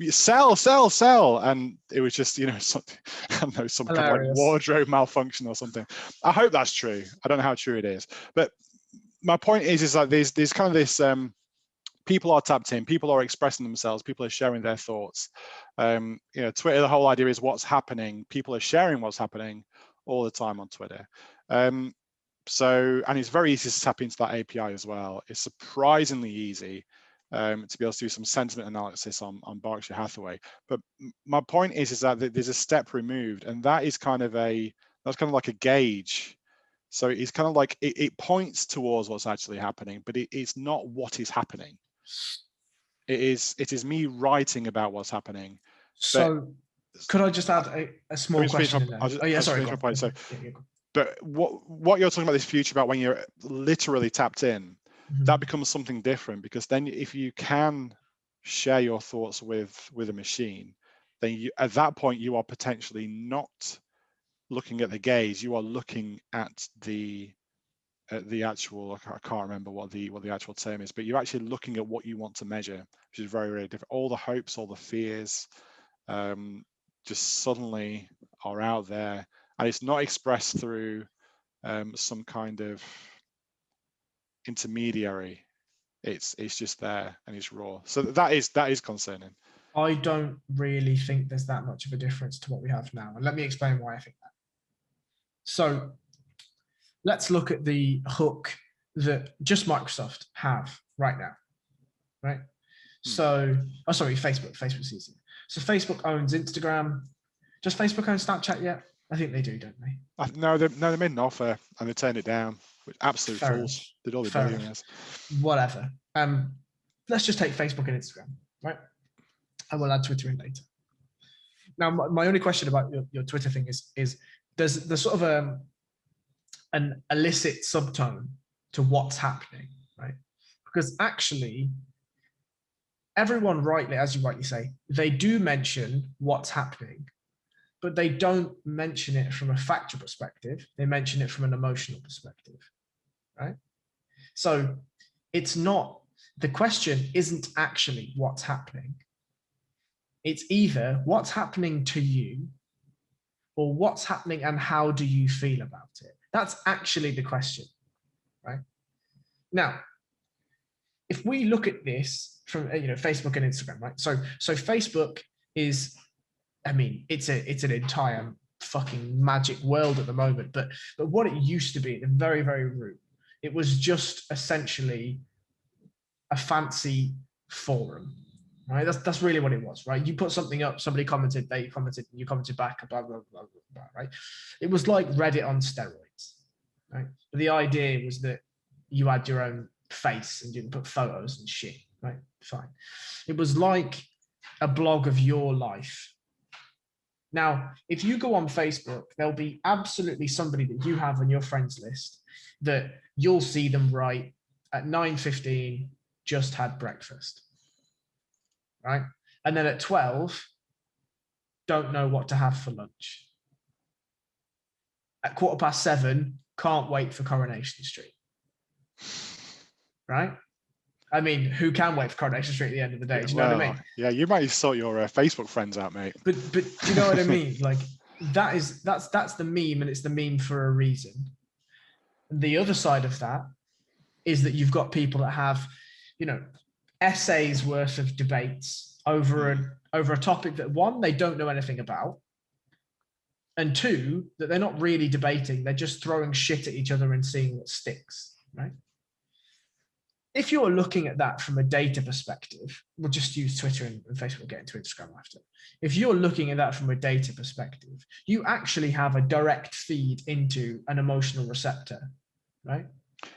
sell, and it was just something, I don't know, some kind of like wardrobe malfunction or something. I hope that's true. I don't know how true it is, but my point is that there's kind of this people are tapped in, people are expressing themselves, people are sharing their thoughts. Twitter, the whole idea is what's happening. People are sharing what's happening all the time on Twitter. And it's very easy to tap into that API as well. It's surprisingly easy to be able to do some sentiment analysis on Berkshire Hathaway. But my point is that there's a step removed, and that's kind of like a gauge. So it's kind of like it points towards what's actually happening, but it's not what is happening. It is me writing about what's happening. So could I just add a small question in there? Sorry. But what you're talking about, this future about when you're literally tapped in, that becomes something different, because then if you can share your thoughts with a machine, then at that point you are potentially not looking at the gaze, you are looking at the actual, I can't remember what the actual term is, but you're actually looking at what you want to measure, which is very, very different. All the hopes, all the fears just suddenly are out there, and it's not expressed through some kind of intermediary. It's just there, and it's raw. So that is concerning. I don't really think there's that much of a difference to what we have now, and let me explain why I think that. So let's look at the hook that just Microsoft have right now, right? So, Facebook's easier. So Facebook owns Instagram. Does Facebook own Snapchat yet? I think they do, don't they? No, they made an offer and they turned it down. Absolute fools. Did all the billionaires. Whatever. Let's just take Facebook and Instagram, right? And we'll add Twitter in later. Now, my only question about your Twitter thing is there's sort of an illicit subtone to what's happening, right? Because actually, everyone rightly, as you rightly say, they do mention what's happening, but they don't mention it from a factual perspective. They mention it from an emotional perspective, right? So it's not, the question isn't actually what's happening. It's either what's happening to you or what's happening and how do you feel about it? That's actually the question, right? Now, if we look at this from Facebook and Instagram, right? So Facebook is, I mean, it's an entire fucking magic world at the moment. But what it used to be at the very, very root, it was just essentially a fancy forum, right? That's really what it was, right? You put something up, somebody commented, they commented, you commented back, blah, blah, blah, blah, blah, right? It was like Reddit on steroids, right? But the idea was that you had your own face and you can put photos and shit, right? Fine. It was like a blog of your life. Now, if you go on Facebook, there'll be absolutely somebody that you have on your friends list that you'll see them write at 9:15, just had breakfast, right? And then at 12, don't know what to have for lunch. At 7:15, can't wait for Coronation Street, right? I mean, who can wait for Coronation Street at the end of the day? Do you know what I mean? Yeah, you might sort your Facebook friends out, mate. But do you know what I mean? Like that's the meme, and it's the meme for a reason. The other side of that is that you've got people that have, essays worth of debates over a topic that, one, they don't know anything about, and two, that they're not really debating, they're just throwing shit at each other and seeing what sticks, right? If you're looking at that from a data perspective, we'll just use Twitter and Facebook, we'll get into Instagram after. If you're looking at that from a data perspective, you actually have a direct feed into an emotional receptor, right?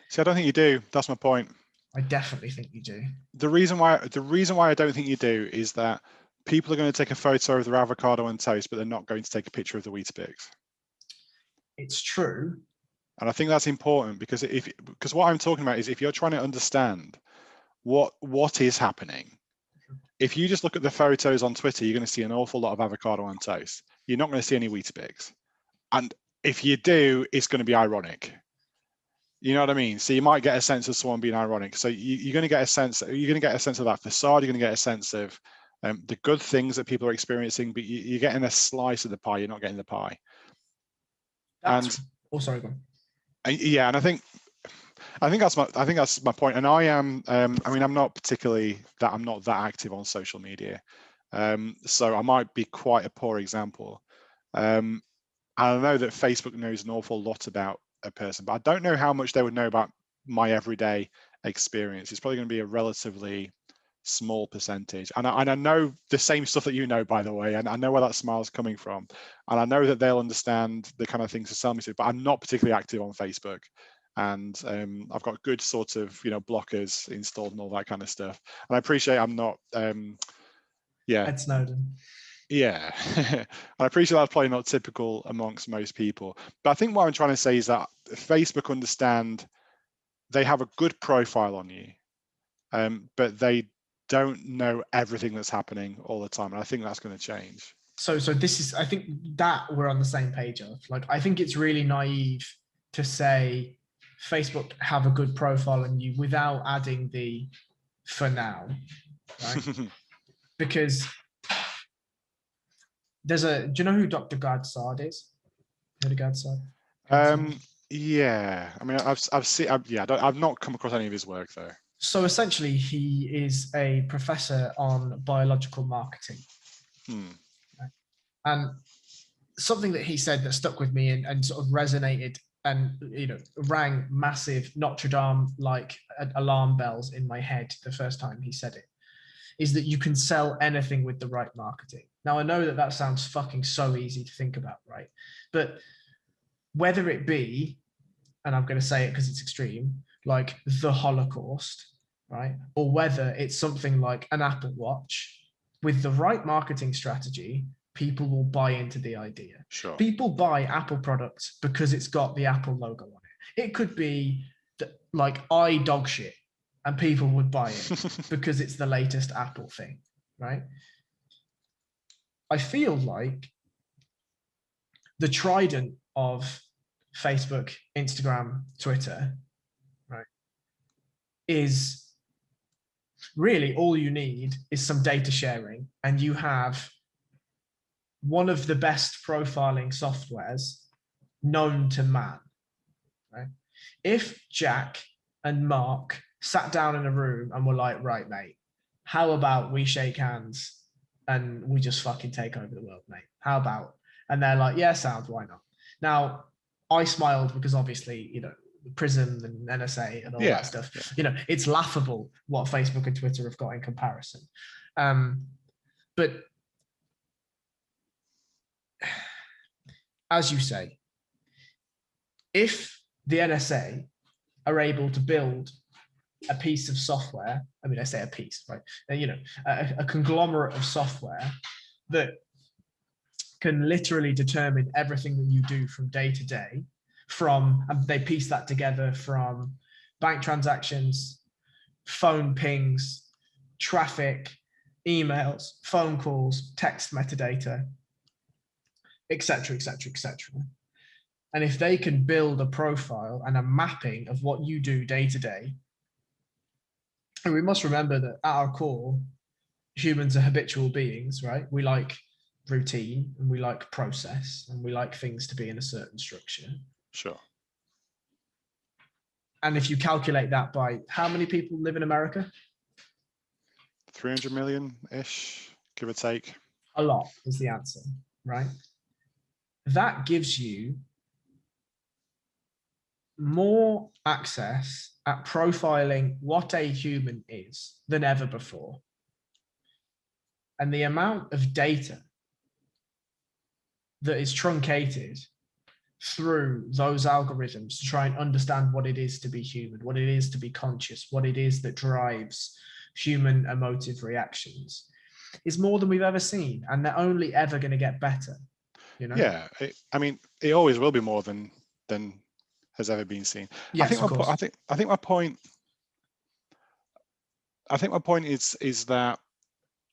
See, I don't think you do. That's my point. I definitely think you do. The reason why I don't think you do is that people are going to take a photo of their avocado and toast, but they're not going to take a picture of the Weetabix. It's true. And I think that's important because what I'm talking about is if you're trying to understand what is happening, if you just look at the photos on Twitter, you're going to see an awful lot of avocado on toast. You're not going to see any Weetabix. And if you do, it's going to be ironic. You know what I mean? So you might get a sense of someone being ironic. So you're going to get a sense of that facade. You're going to get a sense of the good things that people are experiencing, but you're getting a slice of the pie. You're not getting the pie. Sorry, go on. Yeah, and I think that's my point. And I am, I'm not that active on social media, so I might be quite a poor example. I know that Facebook knows an awful lot about a person, but I don't know how much they would know about my everyday experience. It's probably going to be a relatively small percentage, and I know the same stuff that you know, by the way, and I know where that smile is coming from, and I know that they'll understand the kind of things to sell me to, but I'm not particularly active on Facebook, and I've got good sort of blockers installed and all that kind of stuff, and I appreciate I'm not Ed Snowden. Yeah, I appreciate that's probably not typical amongst most people, but I think what I'm trying to say is that Facebook understand they have a good profile on you, but they don't know everything that's happening all the time, and I think that's going to change. So this is, I think that we're on the same page of. Like, I think it's really naive to say Facebook have a good profile on you without adding the "for now," right? Because do you know who Dr. Gadsard is? Heard of Gadsard? Yeah, I mean, I've not come across any of his work though. So essentially, he is a professor on biological marketing. Right? And something that he said that stuck with me and sort of resonated and rang massive Notre Dame-like alarm bells in my head the first time he said it, is that you can sell anything with the right marketing. Now, I know that sounds fucking so easy to think about, right? But whether it be, and I'm going to say it because it's extreme, like the Holocaust, right? Or whether it's something like an Apple Watch, with the right marketing strategy, people will buy into the idea. Sure. People buy Apple products because it's got the Apple logo on it. It could be like dog shit, and people would buy it because it's the latest Apple thing, right? I feel like the trident of Facebook, Instagram, Twitter, right, is really all you need is some data sharing, and you have one of the best profiling softwares known to man, right? If Jack and Mark sat down in a room and were like, right, mate, how about we shake hands and we just fucking take over the world, mate? How about? And they're like, yeah, sounds, why not? Now, I smiled because obviously, you know, Prism and NSA and all Yeah, that stuff, yeah. you know, it's laughable what Facebook and Twitter have got in comparison. But as you say, if the NSA are able to build a piece of software, I mean, I say a piece, right? You know, a conglomerate of software that can literally determine everything that you do from day to day, and they piece that together from bank transactions, phone pings, traffic, emails, phone calls, text metadata, etc., etc., etc. And if they can build a profile and a mapping of what you do day to day, and we must remember that at our core, humans are habitual beings, right? We like routine and we like process and we like things to be in a certain structure. Sure. And if you calculate that by how many people live in America? 300 million-ish, give or take. A lot is the answer, right? That gives you more access at profiling what a human is than ever before. And the amount of data that is truncated through those algorithms to try and understand what it is to be human, what it is to be conscious, what it is that drives human emotive reactions is more than we've ever seen. And they're only ever going to get better, you know? Yeah, I mean, it always will be more than has ever been seen. Yes, I think of course. I think my point is that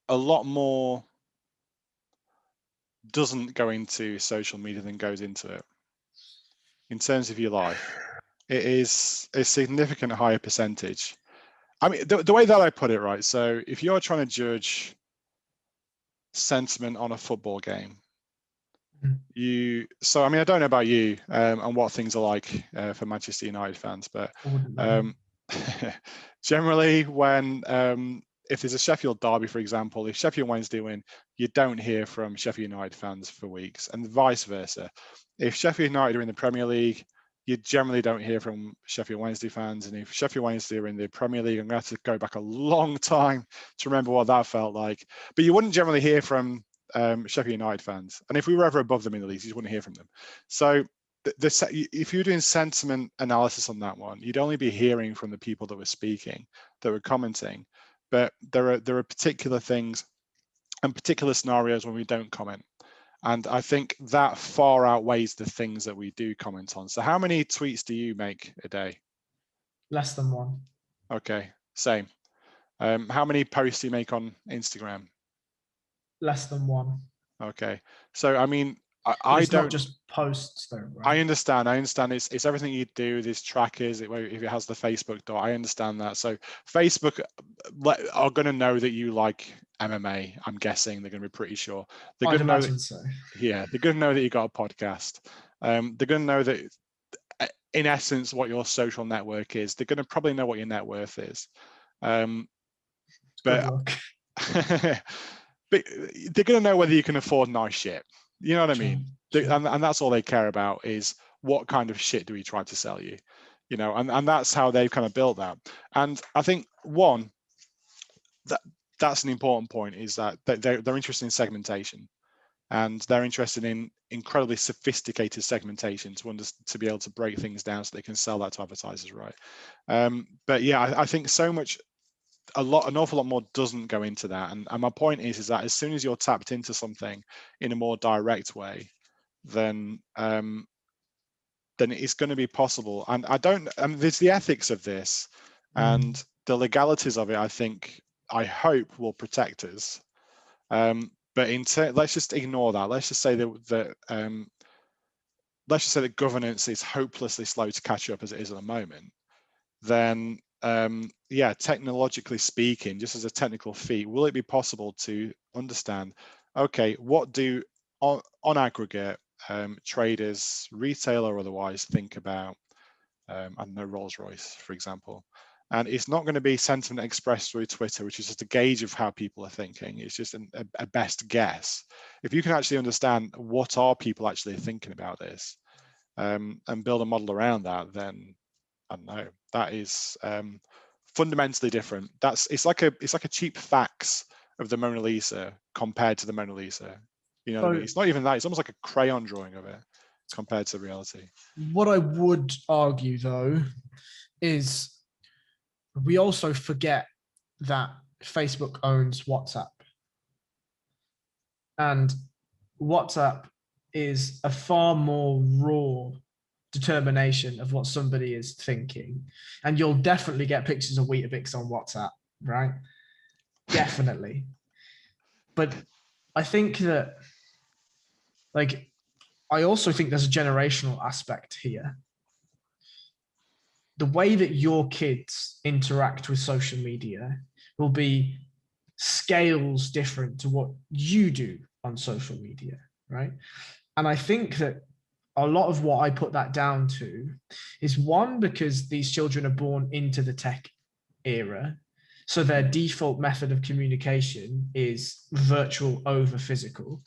a lot more doesn't go into social media than goes into it. In terms of your life, it is a significant higher percentage. I mean, the way that I put it, right? So if you're trying to judge sentiment on a football game, so I mean, I don't know about you and what things are like for Manchester United fans, but generally when if there's a Sheffield derby, for example, if Sheffield Wednesday win, you don't hear from Sheffield United fans for weeks, and vice versa. If Sheffield United are in the Premier League, you generally don't hear from Sheffield Wednesday fans, and if Sheffield Wednesday are in the Premier League, I'm going to have to go back a long time to remember what that felt like. But you wouldn't generally hear from Sheffield United fans, and if we were ever above them in the league, you just wouldn't hear from them. So if you're doing sentiment analysis on that one, you'd only be hearing from the people that were speaking, that were commenting. But there are particular things and particular scenarios when we don't comment. And I think that far outweighs the things that we do comment on. So how many tweets do you make a day? Less than one. Okay, same. How many posts do you make on Instagram? Less than one. Okay, so I mean, it's not just posts though, right? I understand. It's everything you do. There's trackers. If it has the Facebook dot, I understand that. So Facebook are going to know that you like MMA. I'm guessing they're going to be pretty sure. They're going to know that, so. Yeah, they're going to know that you got a podcast. They're going to know that, in essence, what your social network is. They're going to probably know what your net worth is. Good luck. But they're going to know whether you can afford nice shit. You know what I mean? Sure. And that's all they care about is what kind of shit do we try to sell you, you know, and that's how they've kind of built that. And I think that's an important point, is that they're interested in segmentation, and they're interested in incredibly sophisticated segmentation to be able to break things down so they can sell that to advertisers, right? But yeah, I think an awful lot more doesn't go into that, and my point is that as soon as you're tapped into something in a more direct way, then it's going to be possible. And there's the ethics of this and the legalities of it. I hope will protect us. But let's just ignore that. Let's just say that governance is hopelessly slow to catch up as it is at the moment. Then yeah, technologically speaking, just as a technical feat, will it be possible to understand, okay, what do on aggregate traders, retail or otherwise, think about I don't know, Rolls-Royce, for example, And it's not going to be sentiment expressed through Twitter, which is just a gauge of how people are thinking. It's just a best guess. If you can actually understand what are people actually thinking about this, and build a model around that, then I don't know. That is fundamentally different. It's like a cheap fax of the Mona Lisa compared to the Mona Lisa. You know what I mean? It's not even that. It's almost like a crayon drawing of it compared to reality. What I would argue, though, is we also forget that Facebook owns WhatsApp. And WhatsApp is a far more raw determination of what somebody is thinking. And you'll definitely get pictures of Weetabix on WhatsApp, right? Definitely. But I think that, like, I also think there's a generational aspect here. The way that your kids interact with social media will be scales different to what you do on social media, right? And I think that a lot of what I put that down to is, one, because these children are born into the tech era, so their default method of communication is virtual over physical.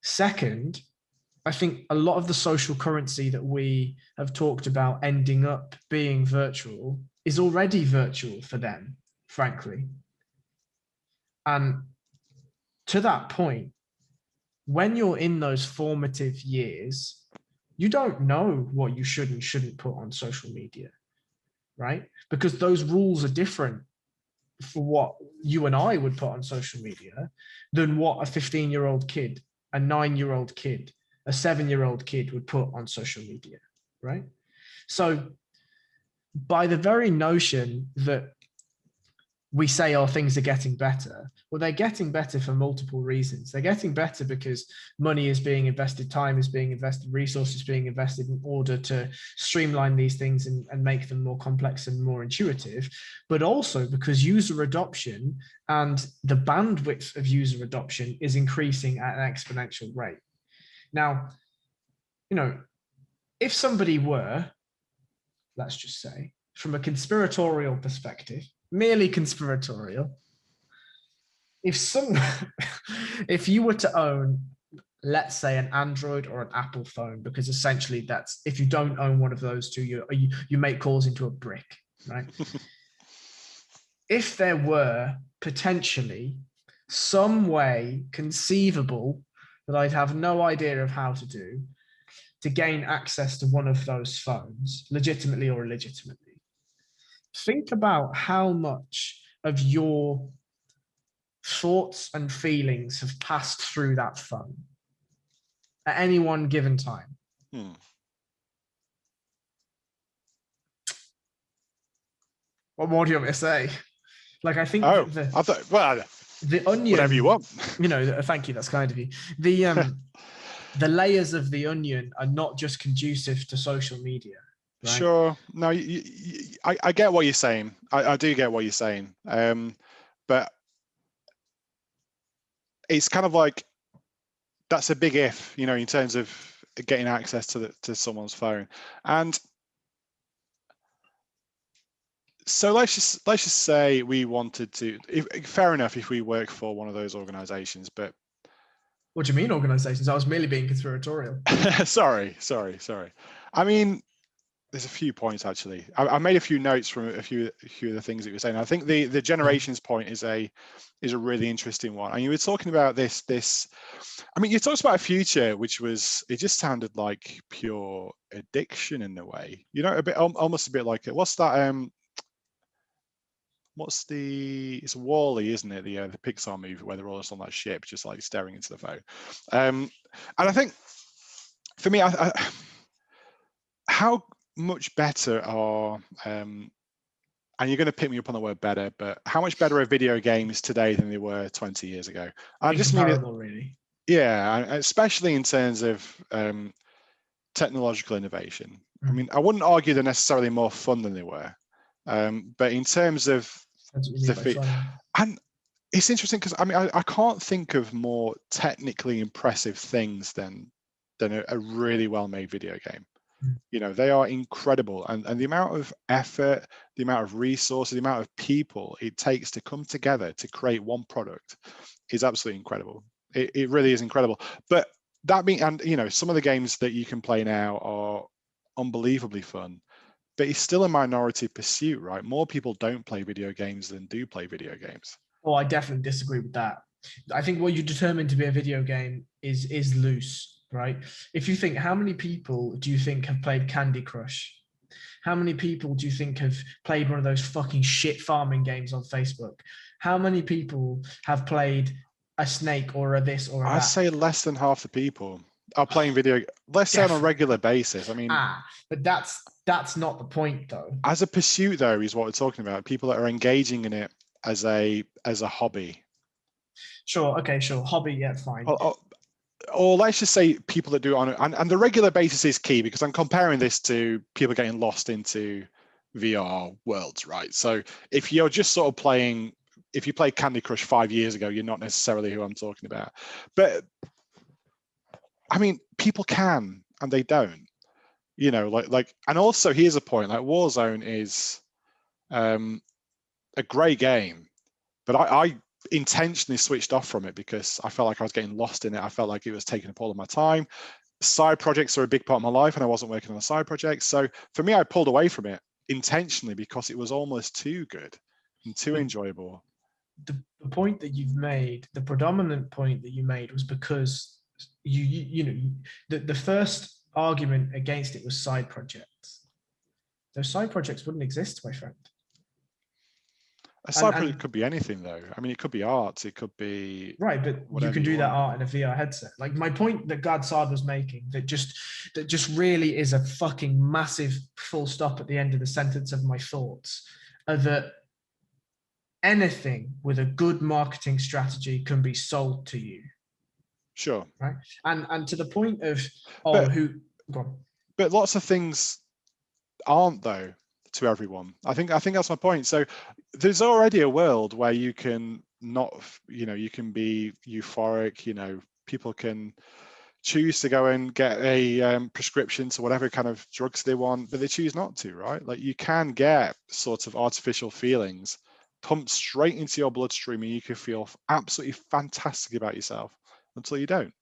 Second, I think a lot of the social currency that we have talked about ending up being virtual is already virtual for them, frankly. And to that point, when you're in those formative years, you don't know what you should and shouldn't put on social media, right? Because those rules are different for what you and I would put on social media than what a 15-year-old kid, a 9-year-old kid, a 7-year-old kid would put on social media, right? So by the very notion that we say, oh, things are getting better, well, they're getting better for multiple reasons. They're getting better because money is being invested, time is being invested, resources being invested in order to streamline these things and make them more complex and more intuitive, but also because user adoption and the bandwidth of user adoption is increasing at an exponential rate. Now, if somebody were, let's just say, from a conspiratorial perspective, merely conspiratorial, if you were to own, let's say, an Android or an Apple phone, because essentially that's, if you don't own one of those two, you make calls into a brick, right? If there were potentially some way conceivable that I'd have no idea of how to do, to gain access to one of those phones, legitimately or illegitimately, think about how much of your thoughts and feelings have passed through that phone at any one given time. What more do you want me to say? Like, I think the onion, whatever you want. Thank you. That's kind of you. The layers of the onion are not just conducive to social media. Right? Sure. No, I get what you're saying. I do get what you're saying. But it's kind of like, that's a big if, in terms of getting access to someone's phone. And so let's just say we wanted to, fair enough if we work for one of those organizations, but what do you mean organizations? I was merely being conspiratorial. sorry. I mean, there's a few points actually. I made a few notes from a few of the things that you were saying. I think the generations point is a really interesting one. And you were talking about this. I mean, you talked about a future which was, it just sounded like pure addiction in a way. Almost a bit like it. What's that? It's Wall-E, isn't it? The Pixar movie where they're all just on that ship, just like staring into the phone. And I think for me, how much better are, and you're going to pick me up on the word better, but how much better are video games today than they were 20 years ago? I just mean it, really. Yeah, especially in terms of technological innovation. I mean, I wouldn't argue they're necessarily more fun than they were, but in terms of and it's interesting because I mean, I can't think of more technically impressive things than a really well-made video game. You know, they are incredible. And the amount of effort, the amount of resources, the amount of people it takes to come together to create one product is absolutely incredible. It really is incredible. But that being, and you know, some of the games that you can play now are unbelievably fun, but it's still a minority pursuit, right? More people don't play video games than do play video games. Oh, I definitely disagree with that. I think what you determine to be a video game is loose, right? If you think, how many people do you think have played Candy Crush? How many people do you think have played one of those fucking shit farming games on Facebook? How many people have played a snake or a this or a I'd that? say less than half the people are playing video. Let's say on a regular basis. I mean, but that's not the point, though. as a pursuit, though, is what we're talking about. People that are engaging in it as a hobby. Sure. Okay. Sure. Hobby. Yeah. Fine. Or let's just say people that do it on, and the regular basis is key, because I'm comparing this to people getting lost into VR worlds, right? So if you're just sort of playing, if you played Candy Crush 5 years ago, you're not necessarily who I'm talking about. But I mean, people can, and they don't, you know, like, and also here's a point, like Warzone is a great game, but I intentionally switched off from it because I felt like I was getting lost in it. I felt like it was taking up all of my time. Side projects are a big part of my life, and I wasn't working on a side project. So for me, I pulled away from it intentionally because it was almost too good and too enjoyable. The point that you've made, the predominant point that you made, was because you know, the first argument against it was side projects. Those side projects wouldn't exist, my friend. A side project could be anything, though. I mean, it could be art, it could be right, but you can do that art in a VR headset. Like my point that Gadsard was making, that just really is a fucking massive full stop at the end of the sentence of my thoughts, are that anything with a good marketing strategy can be sold to you. Sure. Right. And to the point of but lots of things aren't, though, to everyone. I think that's my point. So there's already a world where you can not, you know, you can be euphoric, you know, people can choose to go and get a prescription to whatever kind of drugs they want, but they choose not to, right? Like you can get sort of artificial feelings pumped straight into your bloodstream, and you can feel absolutely fantastic about yourself until you don't.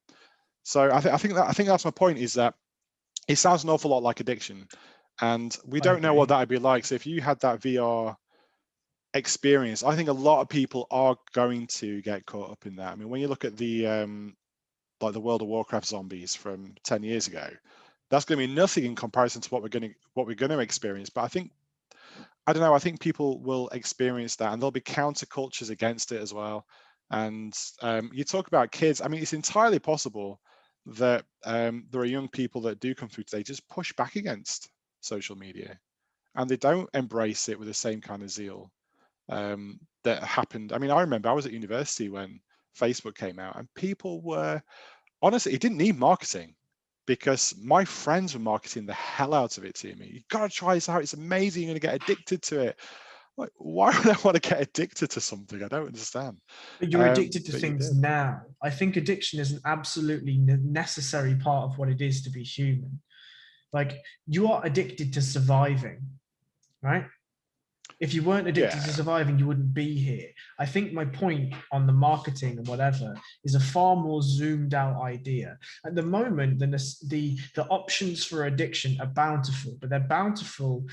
So I think that's my point, is that it sounds an awful lot like addiction, and we don't know what that would be like. So if you had that VR experience, I think a lot of people are going to get caught up in that. I mean, when you look at the like the World of Warcraft zombies from 10 years ago, that's going to be nothing in comparison to what we're going to experience. But I don't know, I think people will experience that, and there'll be countercultures against it as well. And you talk about kids. I mean, it's entirely possible that there are young people that do come through today just push back against social media, and they don't embrace it with the same kind of zeal that happened. I mean, I remember I was at university when Facebook came out, and people were, honestly, it didn't need marketing, because my friends were marketing the hell out of it to me. You gotta try this out, it's amazing, you're gonna get addicted to it. Like, why would I want to get addicted to something? I don't understand. But you're addicted to things now. I think addiction is an absolutely necessary part of what it is to be human. Like, you are addicted to surviving, right? If you weren't addicted to surviving, you wouldn't be here. I think my point on the marketing and whatever is a far more zoomed out idea. At the moment, the options for addiction are bountiful, but they're bountiful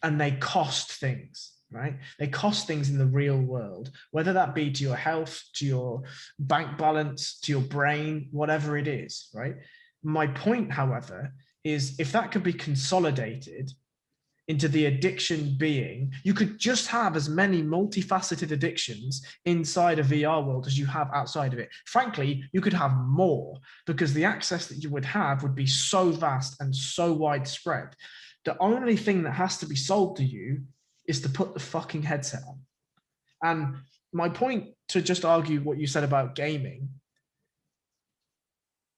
and they cost things. Right? They cost things in the real world, whether that be to your health, to your bank balance, to your brain, whatever it is, right? My point, however, is if that could be consolidated into the addiction being, you could just have as many multifaceted addictions inside a VR world as you have outside of it. Frankly, you could have more, because the access that you would have would be so vast and so widespread. The only thing that has to be sold to you is to put the fucking headset on. And my point, to just argue what you said about gaming,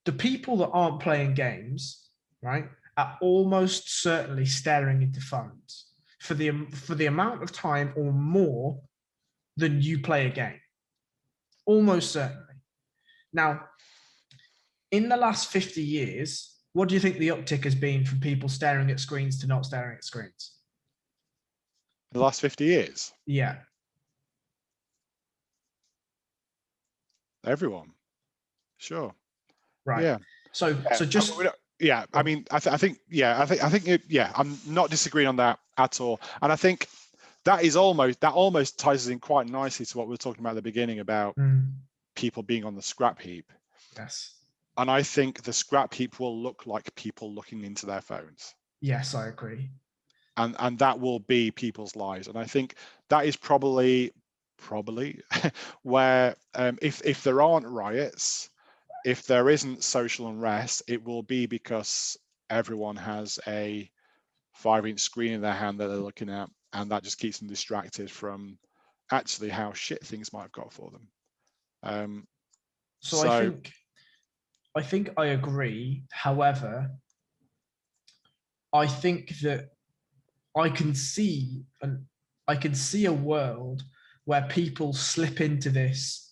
the people that aren't playing games, right, are almost certainly staring into phones for the amount of time or more than you play a game. Almost certainly. Now, in the last 50 years, what do you think the uptick has been from people staring at screens to not staring at screens? The last 50 years? Yeah. Everyone. Sure. Right. Yeah. So just yeah. I mean, I think I'm not disagreeing on that at all. And I think that almost ties us in quite nicely to what we were talking about at the beginning about people being on the scrap heap. Yes. And I think the scrap heap will look like people looking into their phones. Yes, I agree. And that will be people's lives. And I think that is probably where if there aren't riots, if there isn't social unrest, it will be because everyone has a 5-inch screen in their hand that they're looking at, and that just keeps them distracted from actually how shit things might have got for them. So I think I agree. However, I think that I can see a world where people slip into this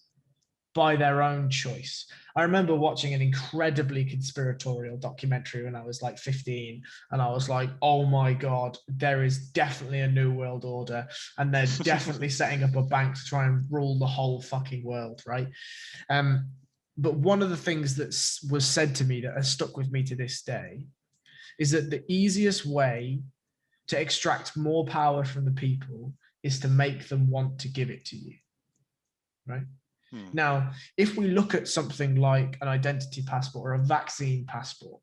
by their own choice. I remember watching an incredibly conspiratorial documentary when I was like 15, and I was like, oh my God, there is definitely a new world order, and they're definitely setting up a bank to try and rule the whole fucking world, right? But one of the things that was said to me that has stuck with me to this day is that the easiest way to extract more power from the people is to make them want to give it to you, right? Now, if we look at something like an identity passport or a vaccine passport,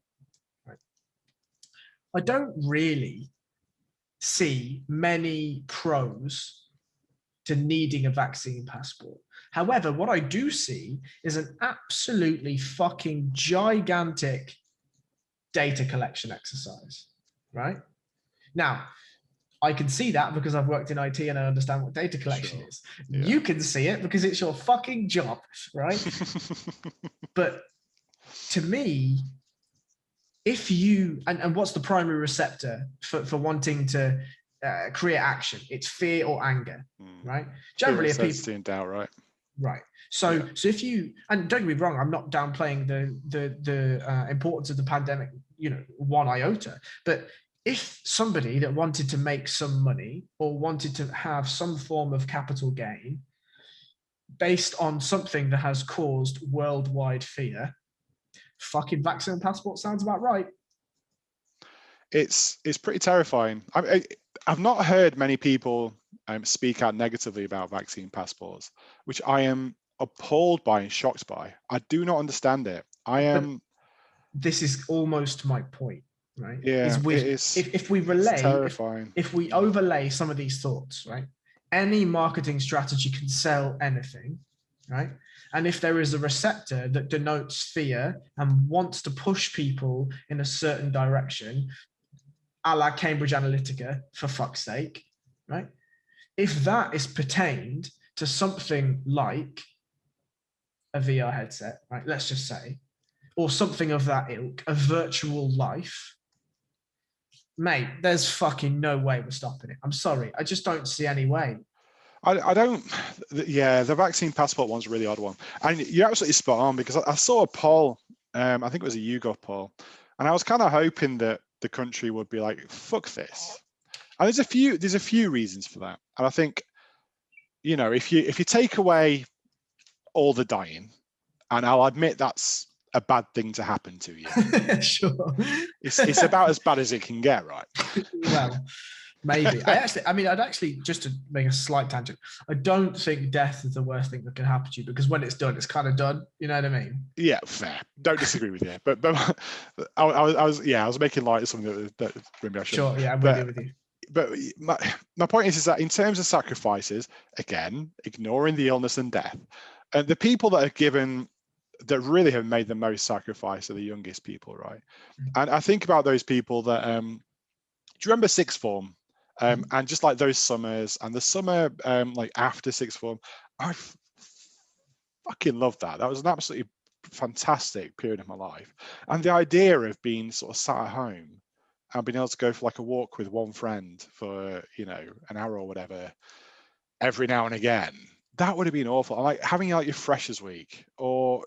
right, I don't really see many pros to needing a vaccine passport. However, what I do see is an absolutely fucking gigantic data collection exercise, right? Now, I can see that because I've worked in IT and I understand what data collection is. Yeah. You can see it because it's your fucking job, right? But to me, if you, and what's the primary receptor for wanting to create action? It's fear or anger, right? Generally, if people in doubt, right? Right. So if you, and don't get me wrong, I'm not downplaying the importance of the pandemic, one iota, but if somebody that wanted to make some money or wanted to have some form of capital gain based on something that has caused worldwide fear, fucking vaccine passport sounds about right. It's pretty terrifying. I've not heard many people speak out negatively about vaccine passports, which I am appalled by and shocked by. I do not understand it. This is almost my point. Right? Yeah, if we overlay some of these thoughts, right? Any marketing strategy can sell anything, right? And if there is a receptor that denotes fear and wants to push people in a certain direction, a la Cambridge Analytica, for fuck's sake, right? If that is pertained to something like a VR headset, right? Let's just say, or something of that ilk, a virtual life, mate, there's fucking no way we're stopping it. I'm sorry. I just don't see any way. I don't, the vaccine passport one's a really odd one. And you're absolutely spot on, because I saw a poll, I think it was a YouGov poll, and I was kind of hoping that the country would be like, fuck this. And there's a few reasons for that. And I think, if you take away all the dying, and I'll admit that's a bad thing to happen to you. Sure. It's about as bad as it can get, right? Well, maybe. I'd actually, just to make a slight tangent, I don't think death is the worst thing that can happen to you, because when it's done, it's kind of done. You know what I mean? Yeah, fair. Don't disagree with you. But I was making light of something that maybe I shouldn't. Sure, yeah, I'm with you. But my point is that in terms of sacrifices, again, ignoring the illness and death, the people that really have made the most sacrifice are the youngest people, right? And I think about those people that, do you remember sixth form? And just like those summers and the summer like after sixth form, I fucking loved that. That was an absolutely fantastic period of my life. And the idea of being sort of sat at home and being able to go for like a walk with one friend for, an hour or whatever, every now and again, that would have been awful. Like having like your freshers week, or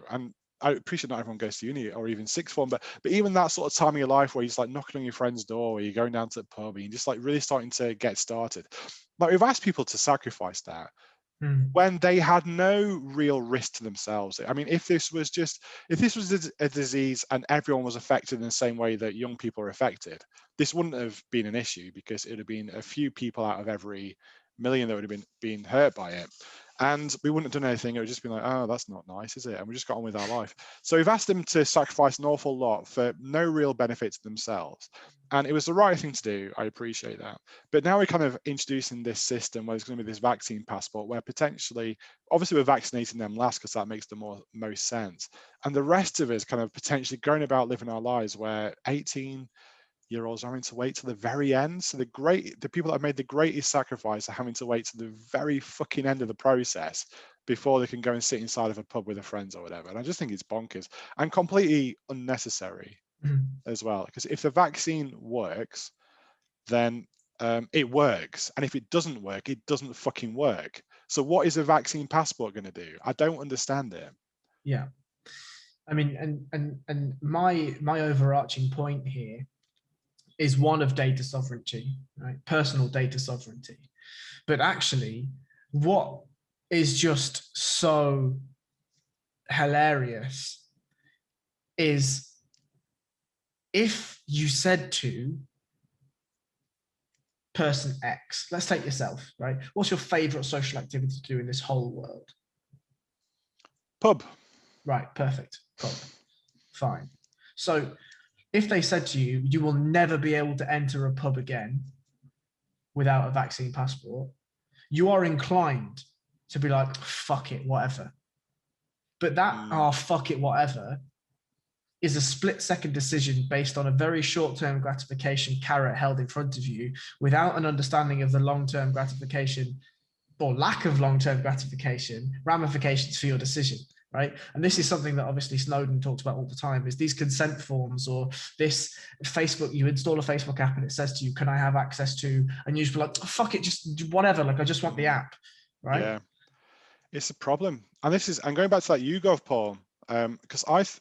and I appreciate not everyone goes to uni or even sixth form, but even that sort of time of your life where you're just like knocking on your friend's door, or you're going down to the pub, and you're just like really starting to get started. Like, we've asked people to sacrifice that when they had no real risk to themselves. I mean, if this was a disease and everyone was affected in the same way that young people are affected, this wouldn't have been an issue, because it would have been a few people out of every million that would have been hurt by it. And we wouldn't have done anything. It would just be like, oh, that's not nice, is it? And we just got on with our life. So we've asked them to sacrifice an awful lot for no real benefit to themselves. And it was the right thing to do. I appreciate that. But now we're kind of introducing this system where there's going to be this vaccine passport, where potentially, obviously we're vaccinating them last because that makes the most sense. And the rest of us kind of potentially going about living our lives where 18-year-olds are having to wait to the very end. So the people that have made the greatest sacrifice are having to wait to the very fucking end of the process before they can go and sit inside of a pub with their friends or whatever. And I just think it's bonkers and completely unnecessary as well. Because if the vaccine works, then it works. And if it doesn't work, it doesn't fucking work. So what is a vaccine passport going to do? I don't understand it. Yeah. I mean, and my overarching point here is one of data sovereignty, right? Personal data sovereignty. But actually, what is just so hilarious is if you said to person X, let's take yourself, right? What's your favorite social activity to do in this whole world? Pub. Right, perfect. Pub. Fine. So if they said to you, you will never be able to enter a pub again without a vaccine passport, you are inclined to be like, fuck it, whatever. But that, fuck it, whatever, is a split-second decision based on a very short-term gratification carrot held in front of you without an understanding of the long-term gratification or lack of long-term gratification ramifications for your decision. Right. And this is something that obviously Snowden talks about all the time, is these consent forms, or this Facebook, you install a Facebook app and it says to you, can I have access to, and you just be like, oh, fuck it, just whatever. Like, I just want the app. Right. Yeah. It's a problem. And I'm going back to that YouGov poll, because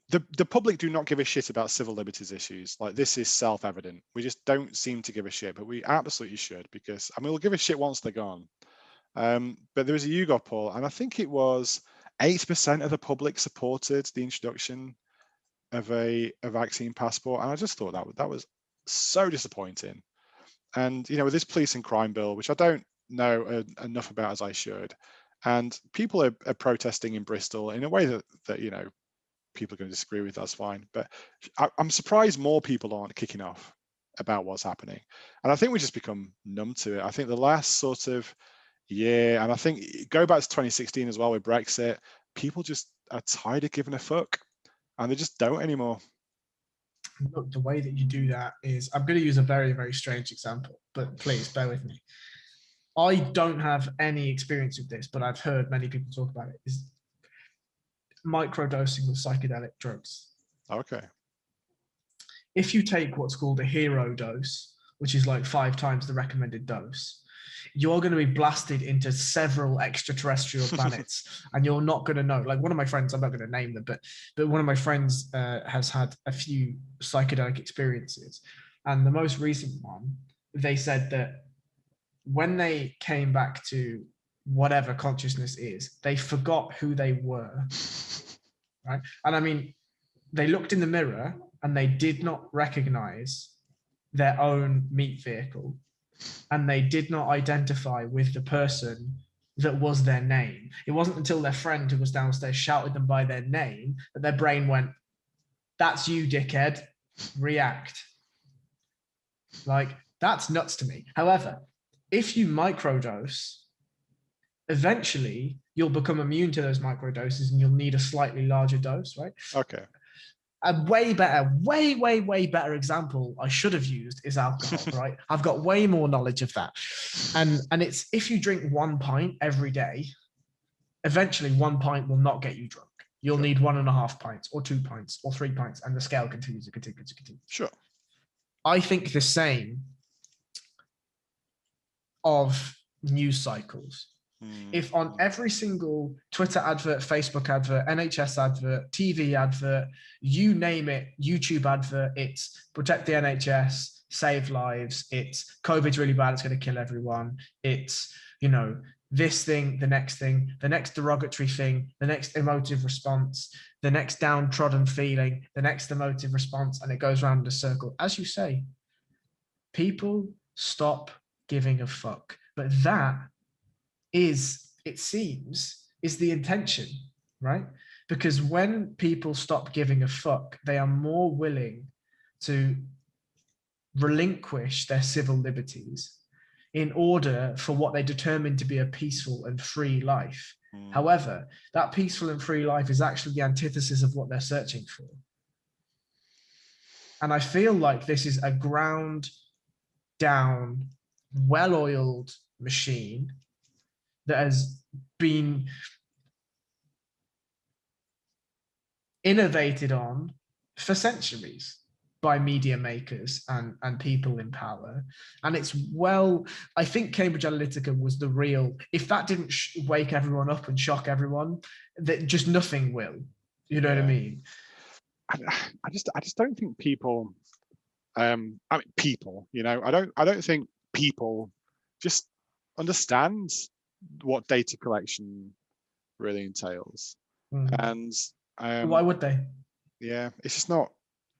the public do not give a shit about civil liberties issues. Like, this is self-evident. We just don't seem to give a shit, but we absolutely should, because, I mean, we'll give a shit once they're gone. But there was a YouGov poll, and I think it was 8% of the public supported the introduction of a vaccine passport. And I just thought that was so disappointing. And, with this police and crime bill, which I don't know enough about as I should, and people are protesting in Bristol in a way that people are going to disagree with, that's fine. But I'm surprised more people aren't kicking off about what's happening. And I think we just become numb to it. I think the last sort of year, and I think go back to 2016 as well with Brexit, people just are tired of giving a fuck, and they just don't anymore. Look, the way that you do that is, I'm going to use a very, very strange example, but please bear with me. I don't have any experience with this, but I've heard many people talk about it, is microdosing of psychedelic drugs. Okay. If you take what's called a hero dose, which is like 5 times the recommended dose, you're going to be blasted into several extraterrestrial planets, and you're not going to know. Like, one of my friends, I'm not going to name them, but one of my friends has had a few psychedelic experiences, and the most recent one, they said that when they came back to whatever consciousness is, they forgot who they were, right? And I mean, they looked in the mirror and they did not recognize their own meat vehicle, and they did not identify with the person that was their name. It wasn't until their friend who was downstairs shouted them by their name that their brain went, that's you, dickhead, react. Like, that's nuts to me. However, if you microdose, eventually you'll become immune to those microdoses and you'll need a slightly larger dose, right? Okay. A way better, way better example I should have used is alcohol, right? I've got way more knowledge of that. And it's, if you drink 1 pint every day, eventually 1 pint will not get you drunk. You'll need 1.5 pints or 2 pints or 3 pints, and the scale continues to continue. Sure. I think the same of news cycles. If on every single Twitter advert, Facebook advert, NHS advert, TV advert, you name it, YouTube advert, it's protect the NHS, save lives, it's COVID's really bad, it's going to kill everyone, it's, you know, this thing, the next derogatory thing, the next emotive response, the next downtrodden feeling, the next emotive response, and it goes round in a circle. As you say, people stop giving a fuck. But that is, it seems, is the intention, right? Because when people stop giving a fuck, they are more willing to relinquish their civil liberties in order for what they determine to be a peaceful and free life. However, that peaceful and free life is actually the antithesis of what they're searching for. And I feel like this is a ground down, well-oiled machine that has been innovated on for centuries by media makers and people in power. And it's, well, I think Cambridge Analytica was the real, if that didn't wake everyone up and shock everyone, that just nothing will. You know what I mean? I just don't think people, I mean, people, you know, I don't think people just understand what data collection really entails. And why would they? Yeah, it's just not,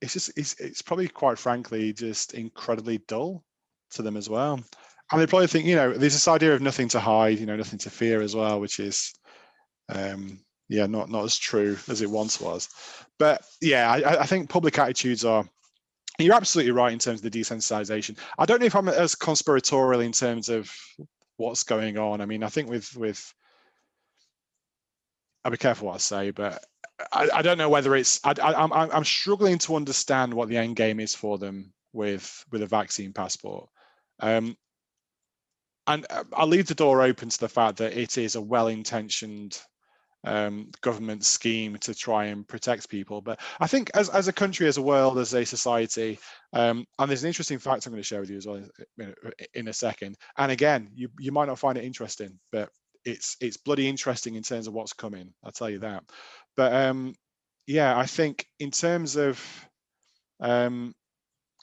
it's probably, quite frankly, just incredibly dull to them as well. And they probably think, you know, there's this idea of nothing to hide, you know, nothing to fear as well, which is yeah, not as true as it once was. But yeah, I think public attitudes are, you're absolutely right in terms of the desensitization. I don't know if I'm as conspiratorial in terms of what's going on. I mean, I think with I'll be careful what I say, but I don't know whether it's, I'm struggling to understand what the end game is for them with a vaccine passport. And I'll leave the door open to the fact that it is a well-intentioned government scheme to try and protect people. But I think as a country, as a world, as a society, and there's an interesting fact I'm going to share with you as well in a second. And again, you might not find it interesting, but it's bloody interesting in terms of what's coming, I'll tell you that. But yeah, I think in terms of, in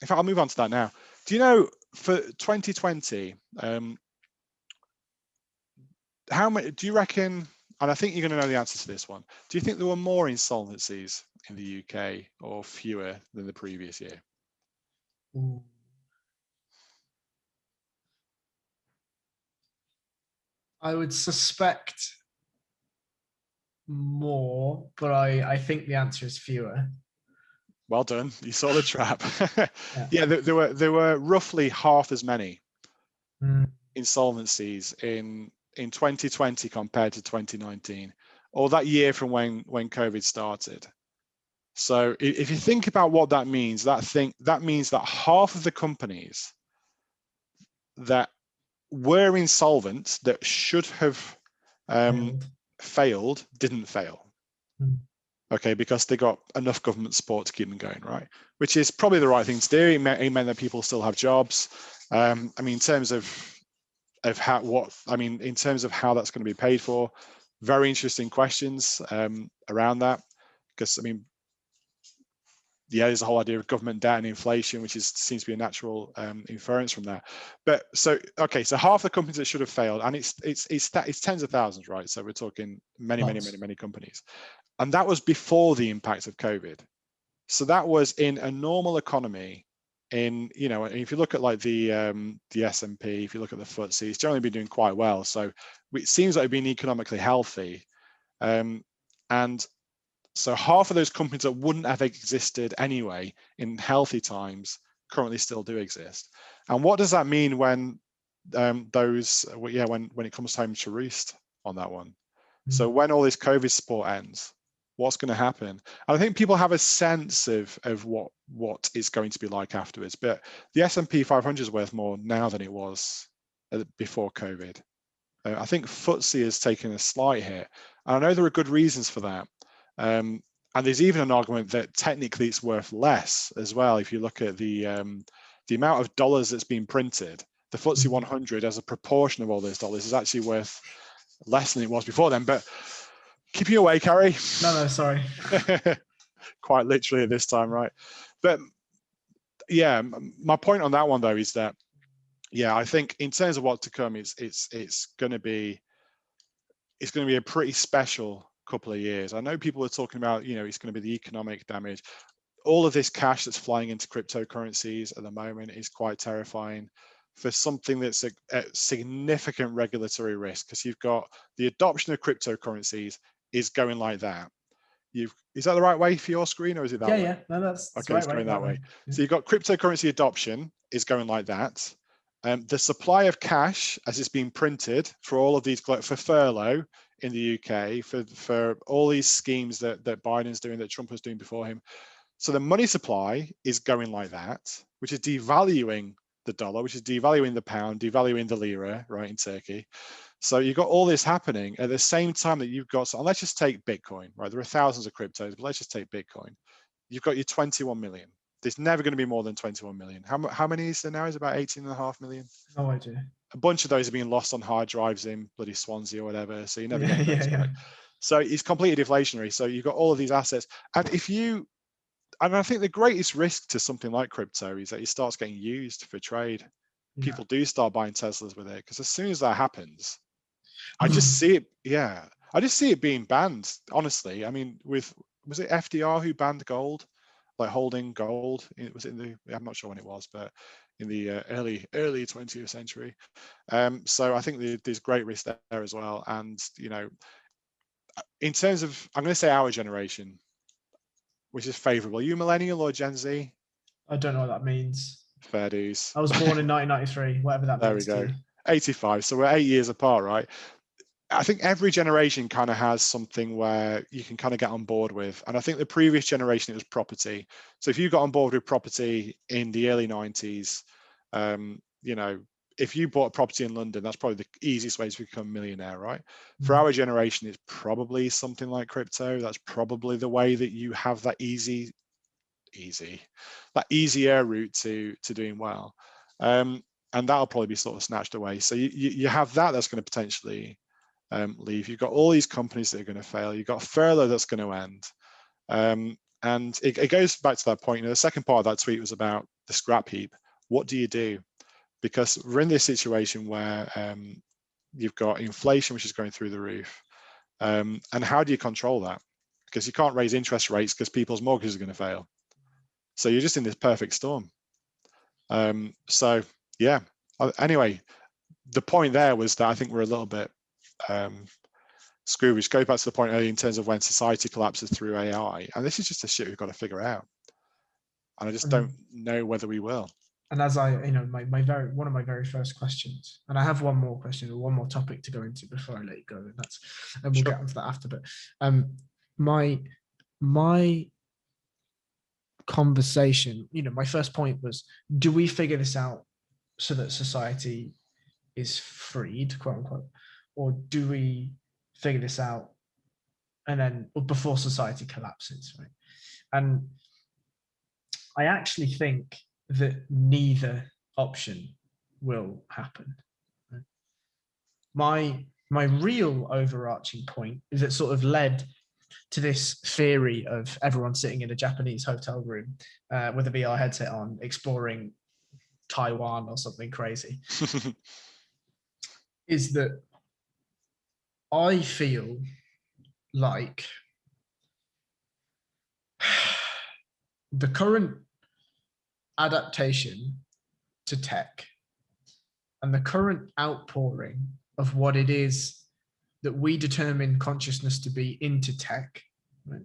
fact, I'll move on to that now. Do you know, for 2020, how many do you reckon, and I think you're going to know the answer to this one, do you think there were more insolvencies in the UK or fewer than the previous year? Ooh. I would suspect more, but I think the answer is fewer. Well done, you saw the trap. Yeah, there were roughly half as many insolvencies in 2020 compared to 2019, or that year from when COVID started. So if you think about what that means, that means that half of the companies that were insolvent, that should have failed, didn't fail. Okay, because they got enough government support to keep them going, right? Which is probably the right thing to do. It meant that people still have jobs. I mean, in terms of how in terms of how that's going to be paid for, very interesting questions around that. Because I mean, yeah, there's a whole idea of government debt and inflation, which seems to be a natural inference from that. But so okay, so half the companies that should have failed, and it's tens of thousands, right? So we're talking many companies, and that was before the impact of COVID. So that was in a normal economy. In, you know, if you look at like the S&P, if you look at the FTSE, it's generally been doing quite well. So it seems like it's been economically healthy, and so half of those companies that wouldn't have existed anyway in healthy times currently still do exist. And what does that mean when when it comes time to roost on that one? So when all this COVID support ends, what's going to happen? And I think people have a sense of what it's going to be like afterwards. But the S&P 500 is worth more now than it was before COVID. I think FTSE has taken a slight hit. And I know there are good reasons for that. And there's even an argument that technically it's worth less as well. If you look at the amount of dollars that's been printed, the FTSE 100 as a proportion of all those dollars is actually worth less than it was before then. But keep you awake, Harry. No, sorry. Quite literally at this time, right? But yeah, my point on that one though is that, yeah, I think in terms of what to come, it's going to be a pretty special couple of years. I know people are talking about, it's going to be the economic damage. All of this cash that's flying into cryptocurrencies at the moment is quite terrifying for something that's a significant regulatory risk, because you've got the adoption of cryptocurrencies is going like that. Is that the right way for your screen, or is it that way? Yeah, no, that's okay. Right, it's going that way. Yeah. So you've got cryptocurrency adoption is going like that. The supply of cash as it's being printed for all of these, for furlough in the UK, for all these schemes that Biden's doing, that Trump was doing before him. So the money supply is going like that, which is devaluing the dollar, which is devaluing the pound, devaluing the lira, right, in Turkey. So you've got all this happening at the same time that you've got, so let's just take Bitcoin, right? There are thousands of cryptos, but let's just take Bitcoin. You've got your 21 million. There's never going to be more than 21 million. How many is there now? Is about 18.5 million? No idea. A bunch of those are being lost on hard drives in bloody Swansea or whatever. So you never get those, yeah. right? So it's completely deflationary. So you've got all of these assets. And I think the greatest risk to something like crypto is that it starts getting used for trade. People do start buying Teslas with it, because as soon as that happens, I just see it. Yeah, I just see it being banned. Honestly, I mean, was it FDR who banned gold, like holding gold? I'm not sure when it was, but in the early 20th century. So I think there's great risk there as well. And in terms of, I'm going to say our generation, which is favourable. Are you millennial or Gen Z? I don't know what that means. Fair dues. I was born in 1993, whatever that means. There we go. 85. So we're 8 years apart, right? I think every generation kind of has something where you can kind of get on board with. And I think the previous generation, it was property. So if you got on board with property in the early 90s, if you bought a property in London, that's probably the easiest way to become a millionaire, right? For our generation, it's probably something like crypto. That's probably the way that you have that easier route to doing well. And that'll probably be sort of snatched away. So you have that's going to potentially leave. You've got all these companies that are going to fail. You've got furlough that's going to end. And it goes back to that point. The second part of that tweet was about the scrap heap. What do you do? Because we're in this situation where you've got inflation, which is going through the roof. And how do you control that? Because you can't raise interest rates because people's mortgages are going to fail. So you're just in this perfect storm. So yeah, anyway, the point there was that I think we're a little bit screwed, which goes back to the point earlier in terms of when society collapses through AI. And this is just a shit we've got to figure out. And I just don't know whether we will. And as one of my very first questions, and I have one more question or one more topic to go into before I let you go, and we'll get onto that after. But my conversation, my first point was, do we figure this out so that society is freed, quote unquote, or do we figure this out and then before society collapses, right? And I actually think that neither option will happen. My real overarching point is it sort of led to this theory of everyone sitting in a Japanese hotel room with a VR headset on, exploring Taiwan or something crazy. Is that I feel like the current adaptation to tech and the current outpouring of what it is that we determine consciousness to be into tech, right?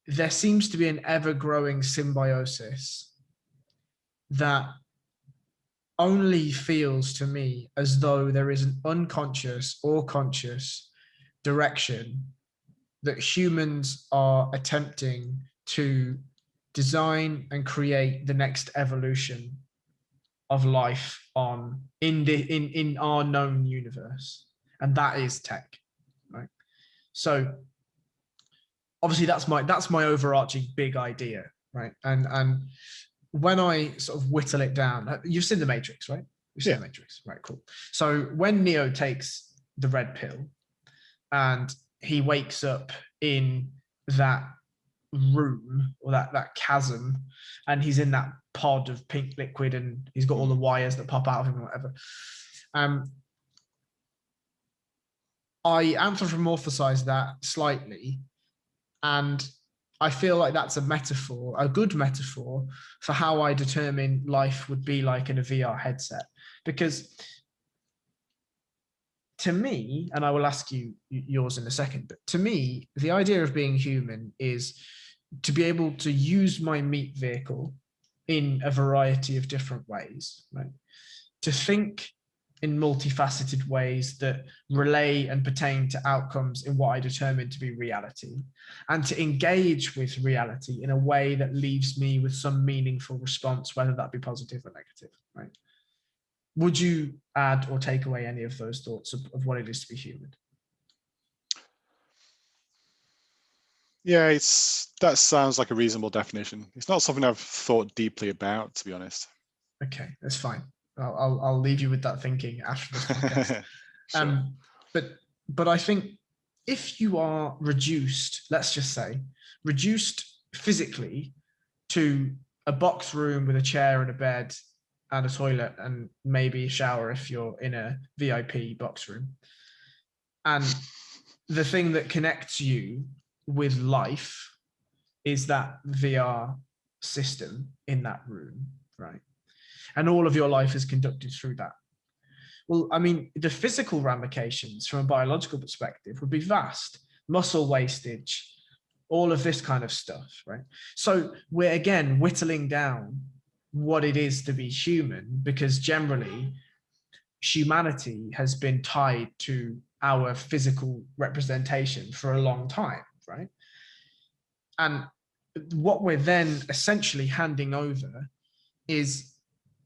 There seems to be an ever-growing symbiosis that only feels to me as though there is an unconscious or conscious direction that humans are attempting to design and create the next evolution of life in our known universe, and that is tech, right? So obviously that's my overarching big idea, right? And when I sort of whittle it down, you've seen The Matrix, right? We've seen the Matrix, right? Cool. So when Neo takes the red pill and he wakes up in that room or that chasm, and he's in that pod of pink liquid, and he's got all the wires that pop out of him or whatever. I anthropomorphize that slightly, and I feel like that's a metaphor, a good metaphor for how I determine life would be like in a VR headset. Because to me, and I will ask you yours in a second, but to me, the idea of being human is to be able to use my meat vehicle in a variety of different ways, right? To think in multifaceted ways that relay and pertain to outcomes in what I determine to be reality, and to engage with reality in a way that leaves me with some meaningful response, whether that be positive or negative, right? Would you add or take away any of those thoughts of what it is to be human? Yeah, that sounds like a reasonable definition. It's not something I've thought deeply about, to be honest. Okay, that's fine. I'll leave you with that thinking after this podcast. Sure. But I think if you are reduced, let's just say, reduced physically to a box room with a chair and a bed and a toilet and maybe a shower if you're in a VIP box room, and the thing that connects you with life is that VR system in that room, right? And all of your life is conducted through that. Well, I mean, the physical ramifications from a biological perspective would be vast. Muscle wastage, all of this kind of stuff, right? So we're again whittling down what it is to be human, because generally humanity has been tied to our physical representation for a long time, right? And what we're then essentially handing over is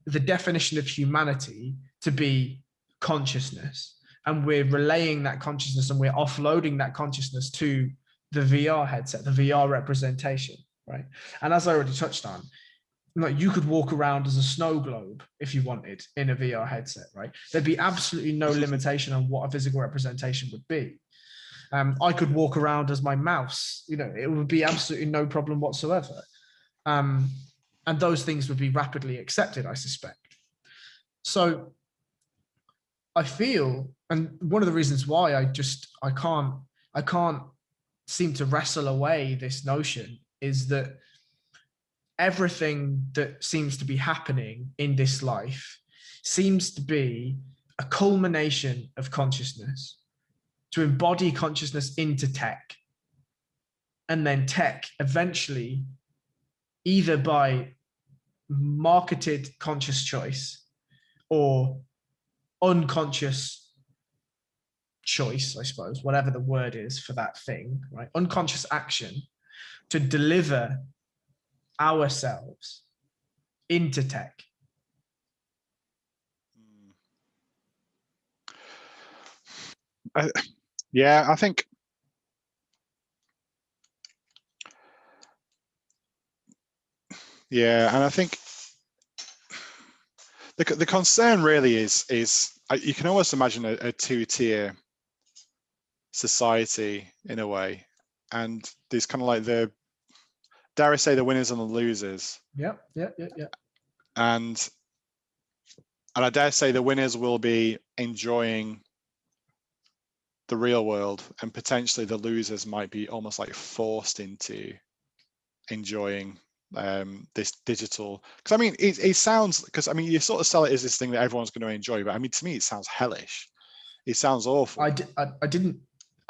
the definition of humanity to be consciousness, and we're relaying that consciousness and we're offloading that consciousness to the VR headset, the VR representation, right? And as I already touched on, like, you could walk around as a snow globe if you wanted in a VR headset, right? There'd be absolutely no limitation on what a physical representation would be. I could walk around as my mouse, it would be absolutely no problem whatsoever. And those things would be rapidly accepted, I suspect. So I feel, and one of the reasons why I can't seem to wrestle away this notion is that everything that seems to be happening in this life seems to be a culmination of consciousness, to embody consciousness into tech, and then tech eventually, either by marketed conscious choice or unconscious choice, I suppose, whatever the word is for that thing, right? Unconscious action to deliver ourselves into tech. Yeah, I think and I think the concern really is you can almost imagine a two-tier society in a way, and there's kind of like dare I say, the winners and the losers. Yeah. And I dare say the winners will be enjoying the real world, and potentially the losers might be almost like forced into enjoying this digital, because I mean it sounds, because I mean you sort of sell it as this thing that everyone's going to enjoy, but I mean to me it sounds hellish. It sounds awful.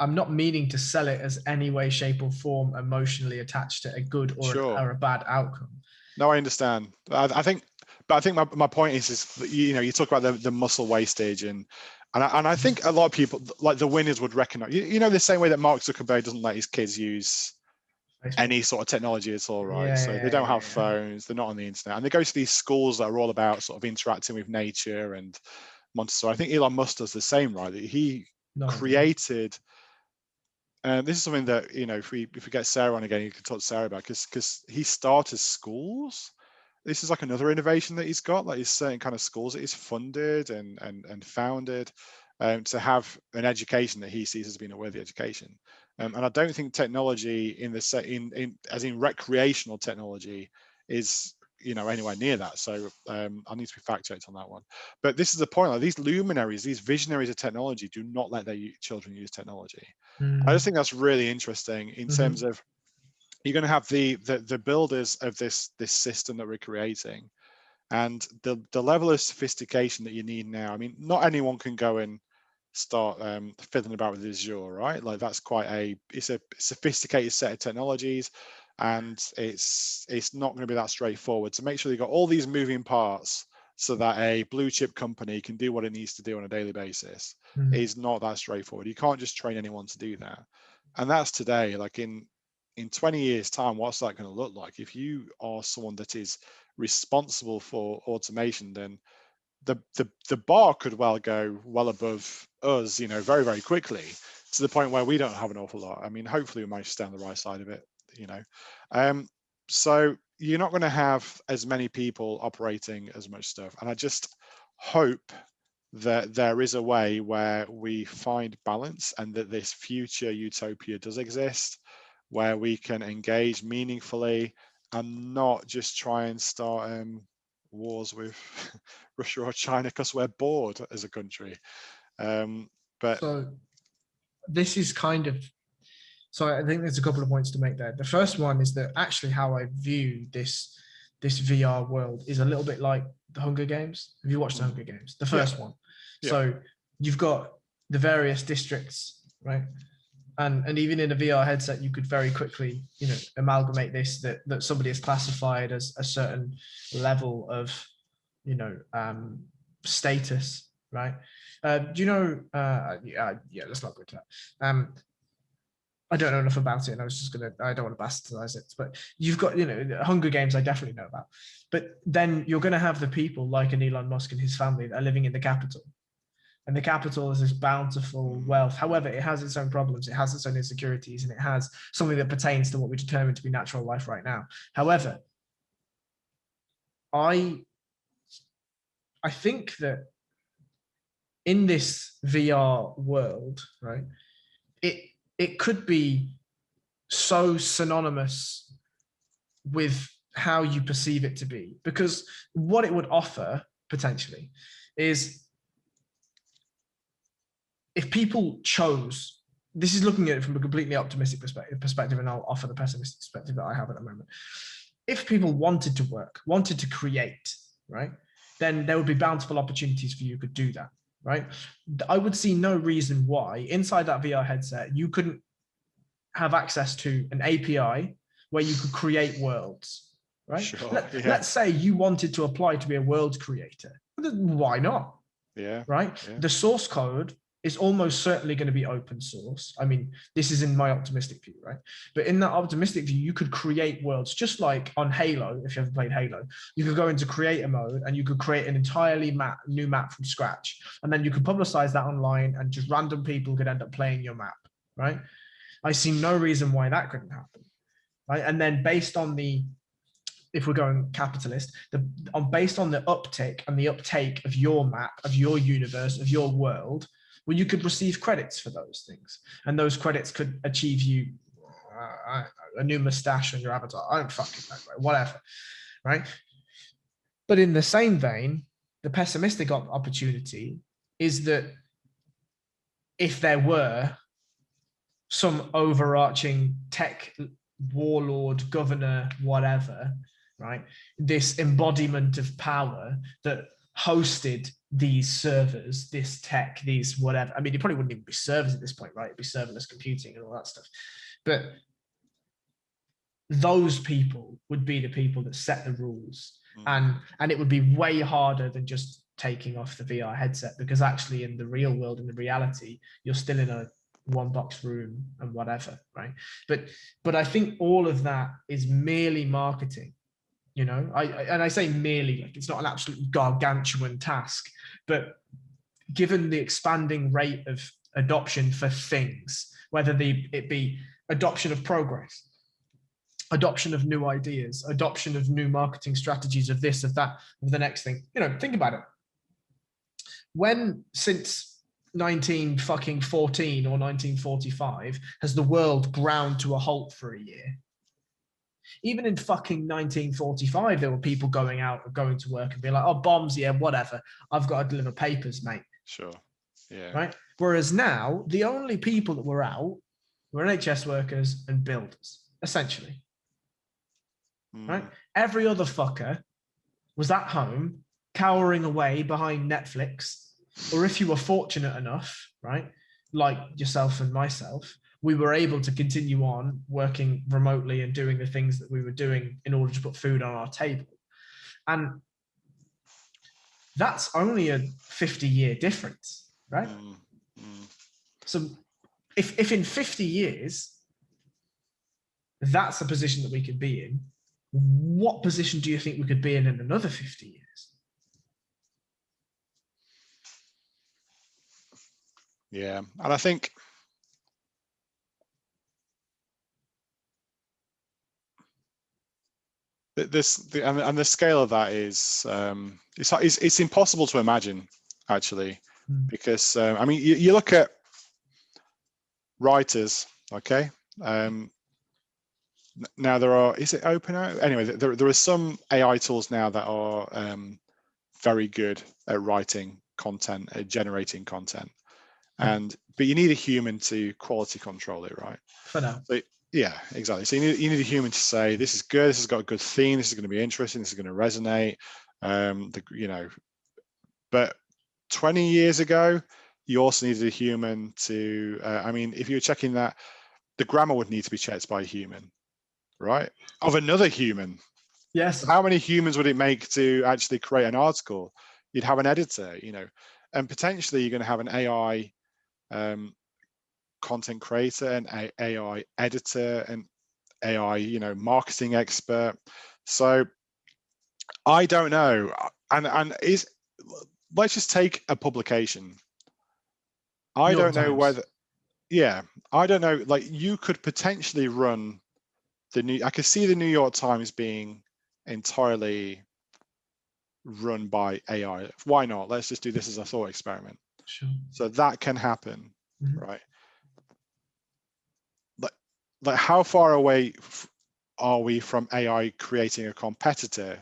I'm not meaning to sell it as any way, shape, or form emotionally attached to a good or a bad outcome. No, I understand. I think my point is you talk about the muscle wastage, and I think a lot of people, like the winners, would recognize, the same way that Mark Zuckerberg doesn't let his kids use Facebook, any sort of technology at all, right? So they don't have phones, they're not on the internet, and they go to these schools that are all about sort of interacting with nature and Montessori. I think Elon Musk does the same, right? That he created. This is something that if we get Sarah on again, you can talk to Sarah about, because he started schools this is like another innovation that he's got, like, he's certain kind of schools that he's funded and founded, to have an education that he sees as being a worthy education. And I don't think technology in as in recreational technology is, you know, anywhere near that. So I need to be fact checked on that one. But this is the point, like, these luminaries, these visionaries of technology do not let their children use technology. I just think that's really interesting in terms of, you're going to have the builders of this system that we're creating, and the level of sophistication that you need now. I mean, not anyone can go and start fiddling about with Azure, right? Like, that's it's a sophisticated set of technologies, and it's not going to be that straightforward. To make sure you've got all these moving parts so that a blue chip company can do what it needs to do on a daily basis is not that straightforward. You can't just train anyone to do that. And that's today. Like, in 20 years time, what's that going to look like? If you are someone that is responsible for automation, then the bar could well go well above us, you know, very, very quickly, to the point where we don't have an awful lot. I mean, hopefully we manage to stay on the right side of it, you know. So you're not going to have as many people operating as much stuff. And I just hope that there is a way where we find balance, and that this future utopia does exist, where we can engage meaningfully and not just try and start wars with Russia or China because we're bored as a country. But so this is kind of, so I think there's a couple of points to make there. The first one is that actually how I view this VR world is a little bit like the Hunger Games. Have you watched the Hunger Games? The first one. Yeah. So you've got the various districts, right? And even in a VR headset, you could very quickly, you know, amalgamate this, that somebody is classified as a certain level of, you know, status, right? Do you know? Yeah, let's not go to that. I don't know enough about it, and I don't want to bastardize it, but you've got, you know, Hunger Games I definitely know about. But then you're going to have the people like an Elon Musk and his family that are living in the capital. And the capital is this bountiful wealth. However, it has its own problems, it has its own insecurities, and it has something that pertains to what we determine to be natural life right now. However, I think that in this VR world, right, it could be so synonymous with how you perceive it to be, because what it would offer potentially is, if people chose, this is looking at it from a completely optimistic perspective, and I'll offer the pessimistic perspective that I have at the moment. If people wanted to work, wanted to create, right, then there would be bountiful opportunities for you to do that, right? I would see no reason why inside that VR headset you couldn't have access to an API where you could create worlds, right? Sure, Let's say you wanted to apply to be a world creator. Why not? Yeah. Right? Yeah. The source code is almost certainly going to be open source. I mean, this is in my optimistic view, right? But in that optimistic view, you could create worlds, just like on Halo. If you ever played Halo, you could go into creator mode and you could create an entirely new map from scratch. And then you could publicize that online, and just random people could end up playing your map, right? I see no reason why that couldn't happen, right? And then based on if we're going capitalist, based on the uptick and the uptake of your map, of your universe, of your world, well, you could receive credits for those things. And those credits could achieve you a new mustache on your avatar. I don't fucking know, whatever, right? But in the same vein, the pessimistic opportunity is that if there were some overarching tech warlord, governor, whatever, right, this embodiment of power that hosted these servers, this tech, these whatever. I mean, it probably wouldn't even be servers at this point, right? It'd be serverless computing and all that stuff. But those people would be the people that set the rules. And it would be way harder than just taking off the VR headset, because actually in the real world, in the reality, you're still in a one box room and whatever, right? But I think all of that is merely marketing. You know, I say merely, like, it's not an absolute gargantuan task, but given the expanding rate of adoption for things, whether it be adoption of progress, adoption of new ideas, adoption of new marketing strategies, of this, of that, of the next thing. You know, think about it. When, since 1914 or 1945, has the world ground to a halt for a year? Even in fucking 1945, there were people going out or going to work and being like, oh, bombs, yeah, whatever. I've got to deliver papers, mate. Sure. Yeah. Right. Whereas now, the only people that were out were NHS workers and builders, essentially. Right. Every other fucker was at home, cowering away behind Netflix. Or if you were fortunate enough, right, like yourself and myself, we were able to continue on working remotely and doing the things that we were doing in order to put food on our table. And that's only a 50-year difference, right? So if in 50 years, that's a position that we could be in, what position do you think we could be in another 50 years? Yeah, and I think the scale of that is it's impossible to imagine, actually, because I mean, you look at writers, okay. Now there are, is it open out? Anyway, there are some AI tools now that are very good at writing content, at generating content, but you need a human to quality control it, right? For now. So, yeah, exactly. So you need a human to say, this is good, this has got a good theme, this is going to be interesting, this is going to resonate. You know, but 20 years ago, you also needed a human to, I mean, if you were checking that, the grammar would need to be checked by a human, right? Of another human. Yes. How many humans would it make to actually create an article? You'd have an editor, you know, and potentially you're going to have an AI content creator, an AI editor, and AI, you know, marketing expert. So I don't know. And let's just take a publication. I don't know whether, yeah, I don't know. Like, you could potentially run I could see the New York Times being entirely run by AI. Why not? Let's just do this as a thought experiment. Sure. So that can happen, right? Like how far away are we from AI creating a competitor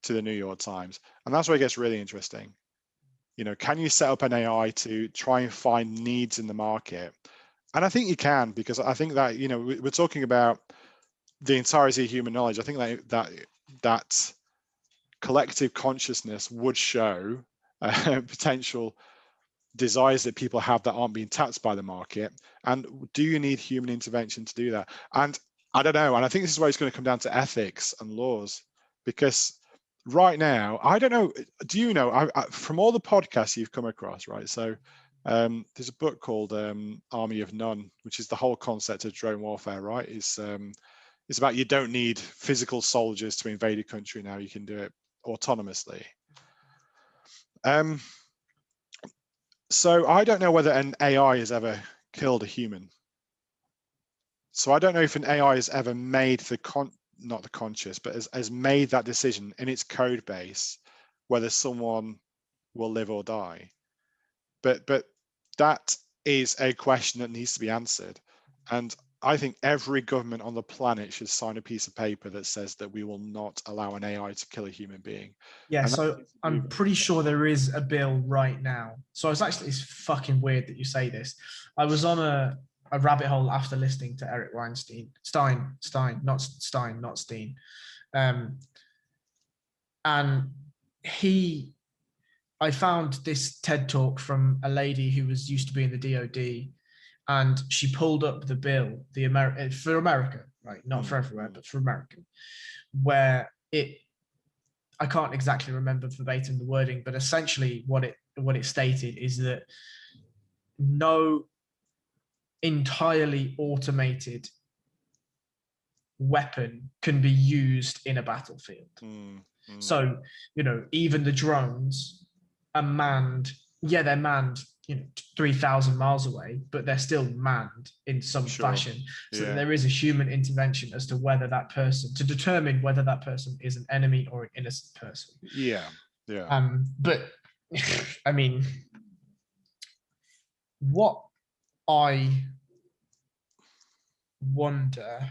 to the New York Times? And that's where it gets really interesting. You know, can you set up an AI to try and find needs in the market? And I think you can, because I think that, you know, we're talking about the entirety of human knowledge. I think that collective consciousness would show potential desires that people have that aren't being tapped by the market. And do you need human intervention to do that? And I don't know. And I think this is where it's going to come down to ethics and laws, because right now, I don't know. Do you know, from all the podcasts you've come across, right? So there's a book called Army of None, which is the whole concept of drone warfare, right? It's about, you don't need physical soldiers to invade a country now. You can do it autonomously. So I don't know whether an AI has ever killed a human. So I don't know if an AI has ever made not the conscious, but has made that decision in its code base whether someone will live or die. But that is a question that needs to be answered. And I think every government on the planet should sign a piece of paper that says that we will not allow an AI to kill a human being. Yeah, so I'm pretty sure there is a bill right now. So it's fucking weird that you say this. I was on a rabbit hole after listening to Eric Weinstein, not Steen. And I found this TED talk from a lady who used to be in the DOD, and she pulled up the bill, for America, right? Not for everywhere, but for America, where I can't exactly remember verbatim the wording, but essentially what it stated is that no entirely automated weapon can be used in a battlefield. So, you know, even the drones are manned. Yeah, they're manned, you know, 3,000 miles away, but they're still manned in some fashion. So that there is a human intervention as to whether that person, to determine whether that person is an enemy or an innocent person. Yeah. But I mean, what I wonder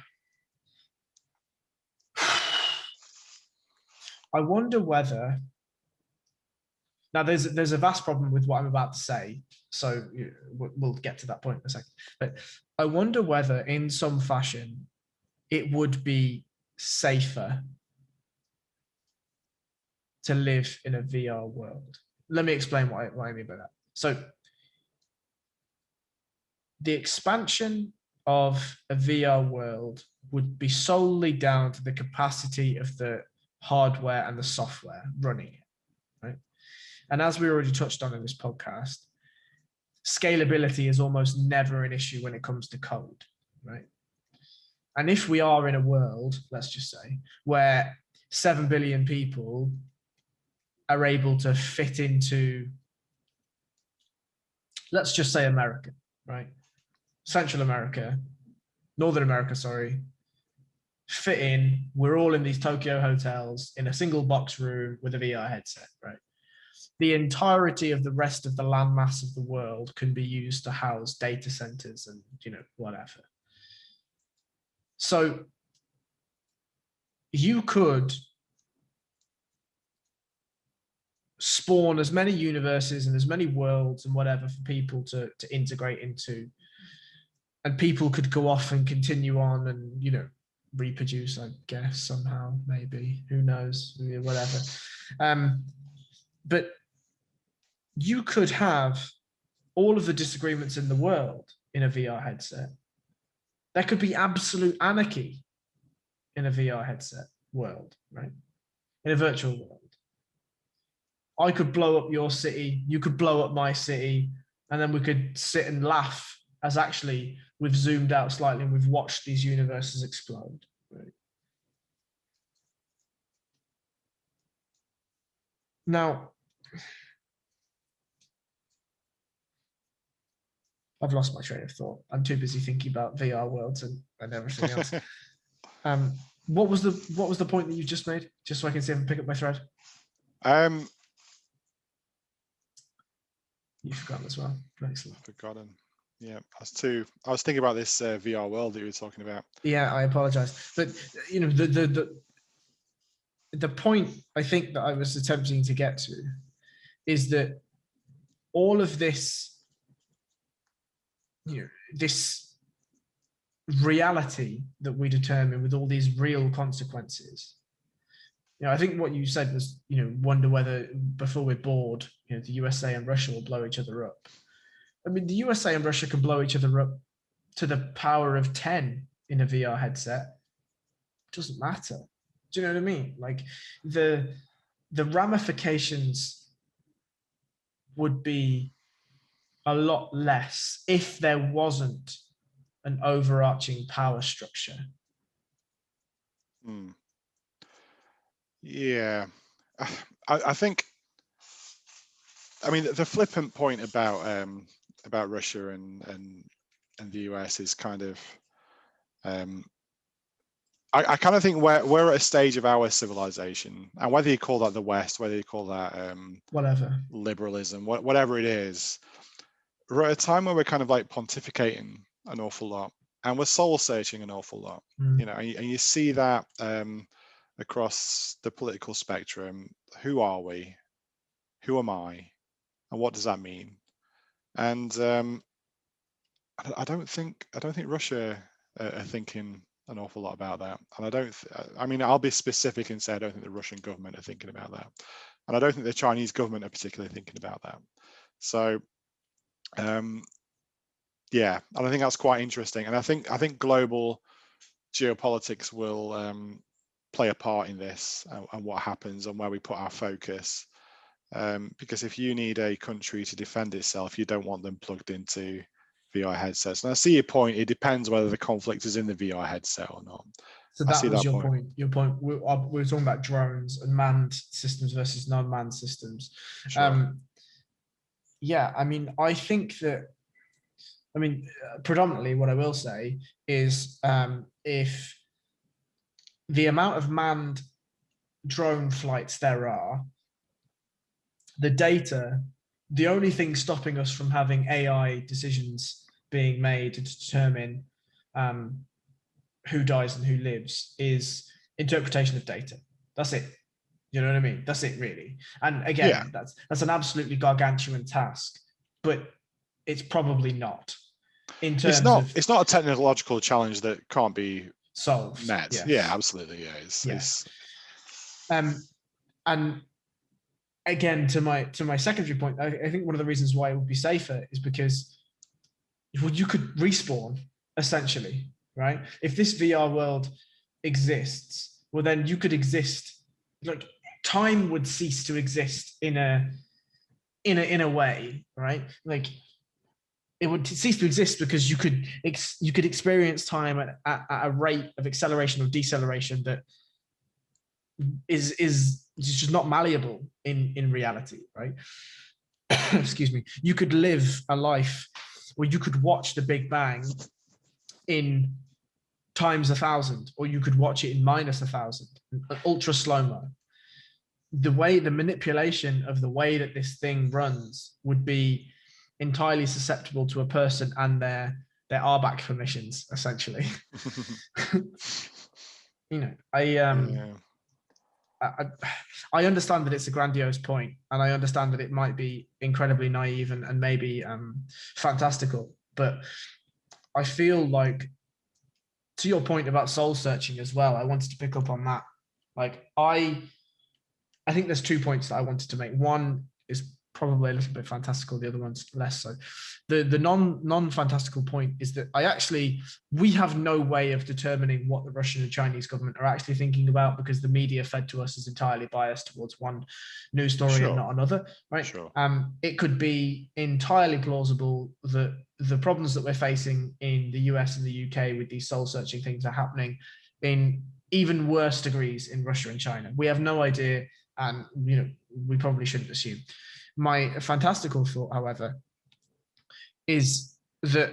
whether, now there's a vast problem with what I'm about to say, so we'll get to that point in a second. But I wonder whether in some fashion it would be safer to live in a VR world. Let me explain what I mean by that. So the expansion of a VR world would be solely down to the capacity of the hardware and the software running it, right? And as we already touched on in this podcast, scalability is almost never an issue when it comes to code, right? And if we are in a world, let's just say, where 7 billion people are able to fit into, let's just say America, right? Central America, Northern America, sorry, fit in, we're all in these Tokyo hotels in a single box room with a VR headset, right? The entirety of the rest of the landmass of the world can be used to house data centers and, whatever. So you could spawn as many universes and as many worlds and whatever for people to integrate into, and people could go off and continue on and, reproduce, I guess, somehow, maybe, who knows, whatever. But you could have all of the disagreements in the world in a VR headset. There could be absolute anarchy in a VR headset world, right? In a virtual world. I could blow up your city, you could blow up my city, and then we could sit and laugh as actually we've zoomed out slightly and we've watched these universes explode, right? Now, I've lost my train of thought. I'm too busy thinking about VR worlds and everything else. What was the point that you just made? Just so I can see if I can pick up my thread. You've forgotten as well. Excellent. Forgotten. Yeah, I was thinking about this VR world that you were talking about. Yeah, I apologize, but the point I think that I was attempting to get to is that all of this, this reality that we determine with all these real consequences. I think what you said was, wonder whether before we're bored, the USA and Russia will blow each other up. I mean, the USA and Russia can blow each other up to the power of 10 in a VR headset. It doesn't matter. Do you know what I mean? Like the ramifications would be a lot less if there wasn't an overarching power structure. Yeah, I think. I mean, the flippant point about Russia and the US is kind of. I kind of think we're at a stage of our civilization, and whether you call that the West, whether you call that whatever liberalism, whatever it is, we're at a time where we're kind of like pontificating an awful lot, and we're soul searching an awful lot. And you see that across the political spectrum. Who are we? Who am I? And what does that mean? And I don't think Russia are thinking an awful lot about that. And I mean, I'll be specific and say I don't think the Russian government are thinking about that. And I don't think the Chinese government are particularly thinking about that. So, yeah, and I think that's quite interesting. And I think global geopolitics will play a part in this and what happens and where we put our focus. Because if you need a country to defend itself, you don't want them plugged into VR headsets. And I see your point. It depends whether the conflict is in the VR headset or not. So that was your point. Your point. We were talking about drones and manned systems versus non-manned systems. Sure. yeah, I mean, I think that, I mean, predominantly what I will say is if the amount of manned drone flights there are, the data, the only thing stopping us from having AI decisions being made to determine who dies and who lives is interpretation of data. That's it. You know what I mean? That's it, really. And again, Yeah. that's an absolutely gargantuan task, but it's probably not in terms of It's not a technological challenge that can't be solved. met. Yes. Yeah, absolutely. Yeah. Yes. And again, to my secondary point, I think one of the reasons why it would be safer is because you could respawn essentially, right? If this VR world exists, well, then you could exist. Like time would cease to exist in a way, right? Like it would cease to exist because you could experience time at a rate of acceleration or deceleration that is just not malleable in reality, right? Excuse me. You could live a life where you could watch the Big Bang in times 1,000, or you could watch it in minus 1,000, ultra slow-mo. The manipulation of the way that this thing runs would be entirely susceptible to a person and their RBAC permissions, essentially. You know, I understand that it's a grandiose point, and I understand that it might be incredibly naive and maybe fantastical, but I feel like, to your point about soul searching as well, I wanted to pick up on that. Like I think there's 2 points that I wanted to make. One is probably a little bit fantastical, the other one's less so. The non-fantastical point is that we have no way of determining what the Russian and Chinese government are actually thinking about, because the media fed to us is entirely biased towards one news story and not another, right? Sure. It could be entirely plausible that the problems that we're facing in the US and the UK with these soul-searching things are happening in even worse degrees in Russia and China. We have no idea, and we probably shouldn't assume. My fantastical thought, however, is that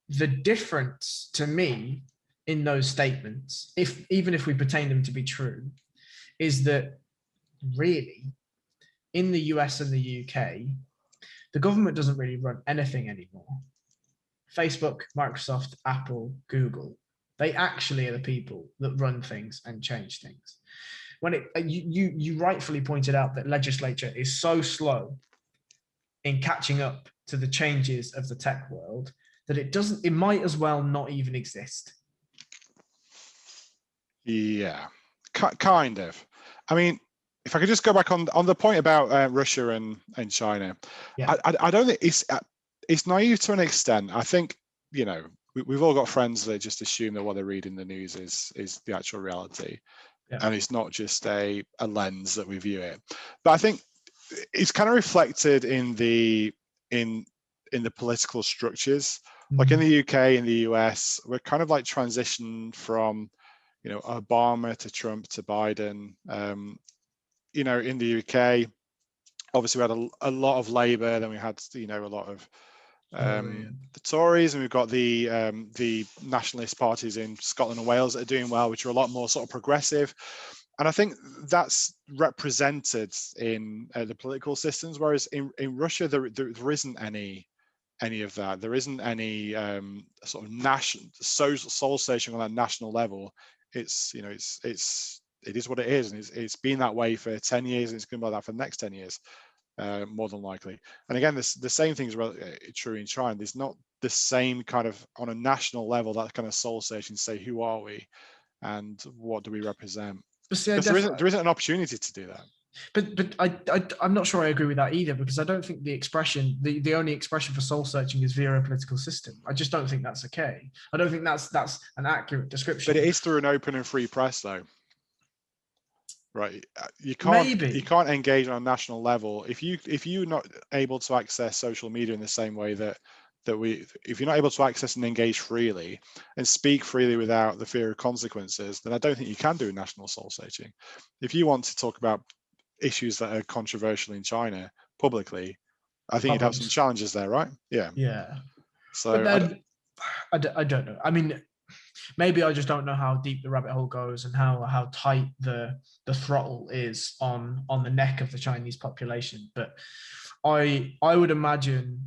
the difference to me in those statements, even if we pertain them to be true, is that really in the US and the UK, the government doesn't really run anything anymore. Facebook, Microsoft, Apple, Google, they actually are the people that run things and change things. When you rightfully pointed out that legislature is so slow in catching up to the changes of the tech world that it might as well not even exist. Yeah, kind of. I mean, if I could just go back on the point about Russia and China, yeah. I don't think it's naive to an extent. I think we've all got friends that just assume that what they read in the news is the actual reality. Yeah. And it's not just a lens that we view it. But I think it's kind of reflected in the political structures. Like in the UK, in the US, we're kind of like transitioned from Obama to Trump to Biden. In the UK, obviously we had a lot of Labour, then we had a lot of the Tories, and we've got the nationalist parties in Scotland and Wales that are doing well, which are a lot more sort of progressive. And I think that's represented in the political systems, whereas in Russia there isn't any of that. There isn't any sort of national soul searching on that national level. It's it is what it is, and it's been that way for 10 years, and it's going to be like that for the next 10 years. More than likely. And again, the same thing is true in China. There's not the same kind of, on a national level, that kind of soul searching to say, who are we and what do we represent? Because there isn't an opportunity to do that. But I'm not sure I agree with that either, because I don't think the only expression for soul searching is via a political system. I just don't think that's okay. I don't think that's an accurate description. But it is through an open and free press, though. Right, you can't engage on a national level if you're not able to access social media in the same way that if you're not able to access and engage freely and speak freely without the fear of consequences, then I don't think you can do national soul searching. If you want to talk about issues that are controversial in China publicly, I think you'd have some challenges there, right? Yeah. Yeah. So but then I don't know. I mean, maybe I just don't know how deep the rabbit hole goes and how tight the throttle is on the neck of the Chinese population. But I would imagine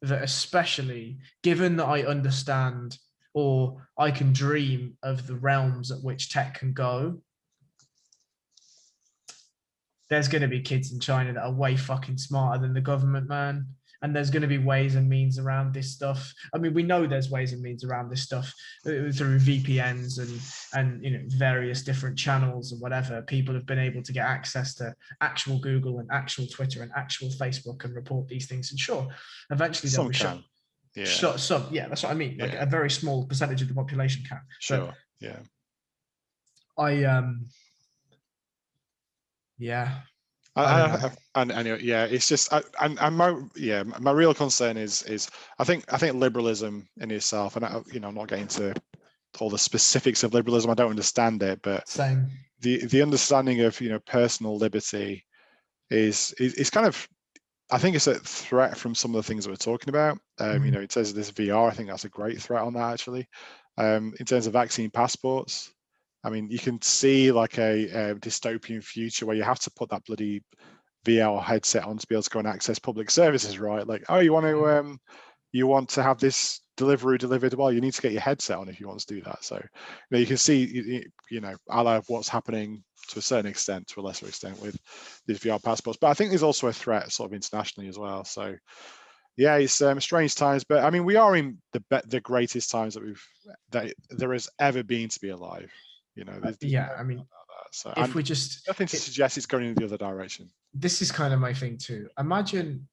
that, especially given that I understand or I can dream of the realms at which tech can go, there's going to be kids in China that are way fucking smarter than the government, man. And there's going to be ways and means around this stuff. I mean, we know there's ways and means around this stuff through VPNs and various different channels and whatever. People have been able to get access to actual Google and actual Twitter and actual Facebook and report these things. And sure, eventually they'll be shut. Yeah. Some, yeah, that's what I mean. Like a very small percentage of the population can. Sure. But yeah. Yeah. And anyway, yeah, it's just my real concern is I think liberalism in itself, and I'm not getting to all the specifics of liberalism. I don't understand it, but same. The understanding of personal liberty is kind of, I think it's a threat from some of the things that we're talking about. In terms of this VR, I think that's a great threat on that actually. In terms of vaccine passports, I mean, you can see like a dystopian future where you have to put that bloody VR headset on to be able to go and access public services, right? Like, oh, you want to have this delivery delivered? Well, you need to get your headset on if you want to do that. So, you can see, a la what's happening to a certain extent, to a lesser extent with these VR passports. But I think there's also a threat sort of internationally as well. So, yeah, it's strange times, but I mean, we are in the greatest times that there has ever been to be alive. I mean, so if we just nothing to suggest it's going in the other direction. This is kind of my thing too. Imagine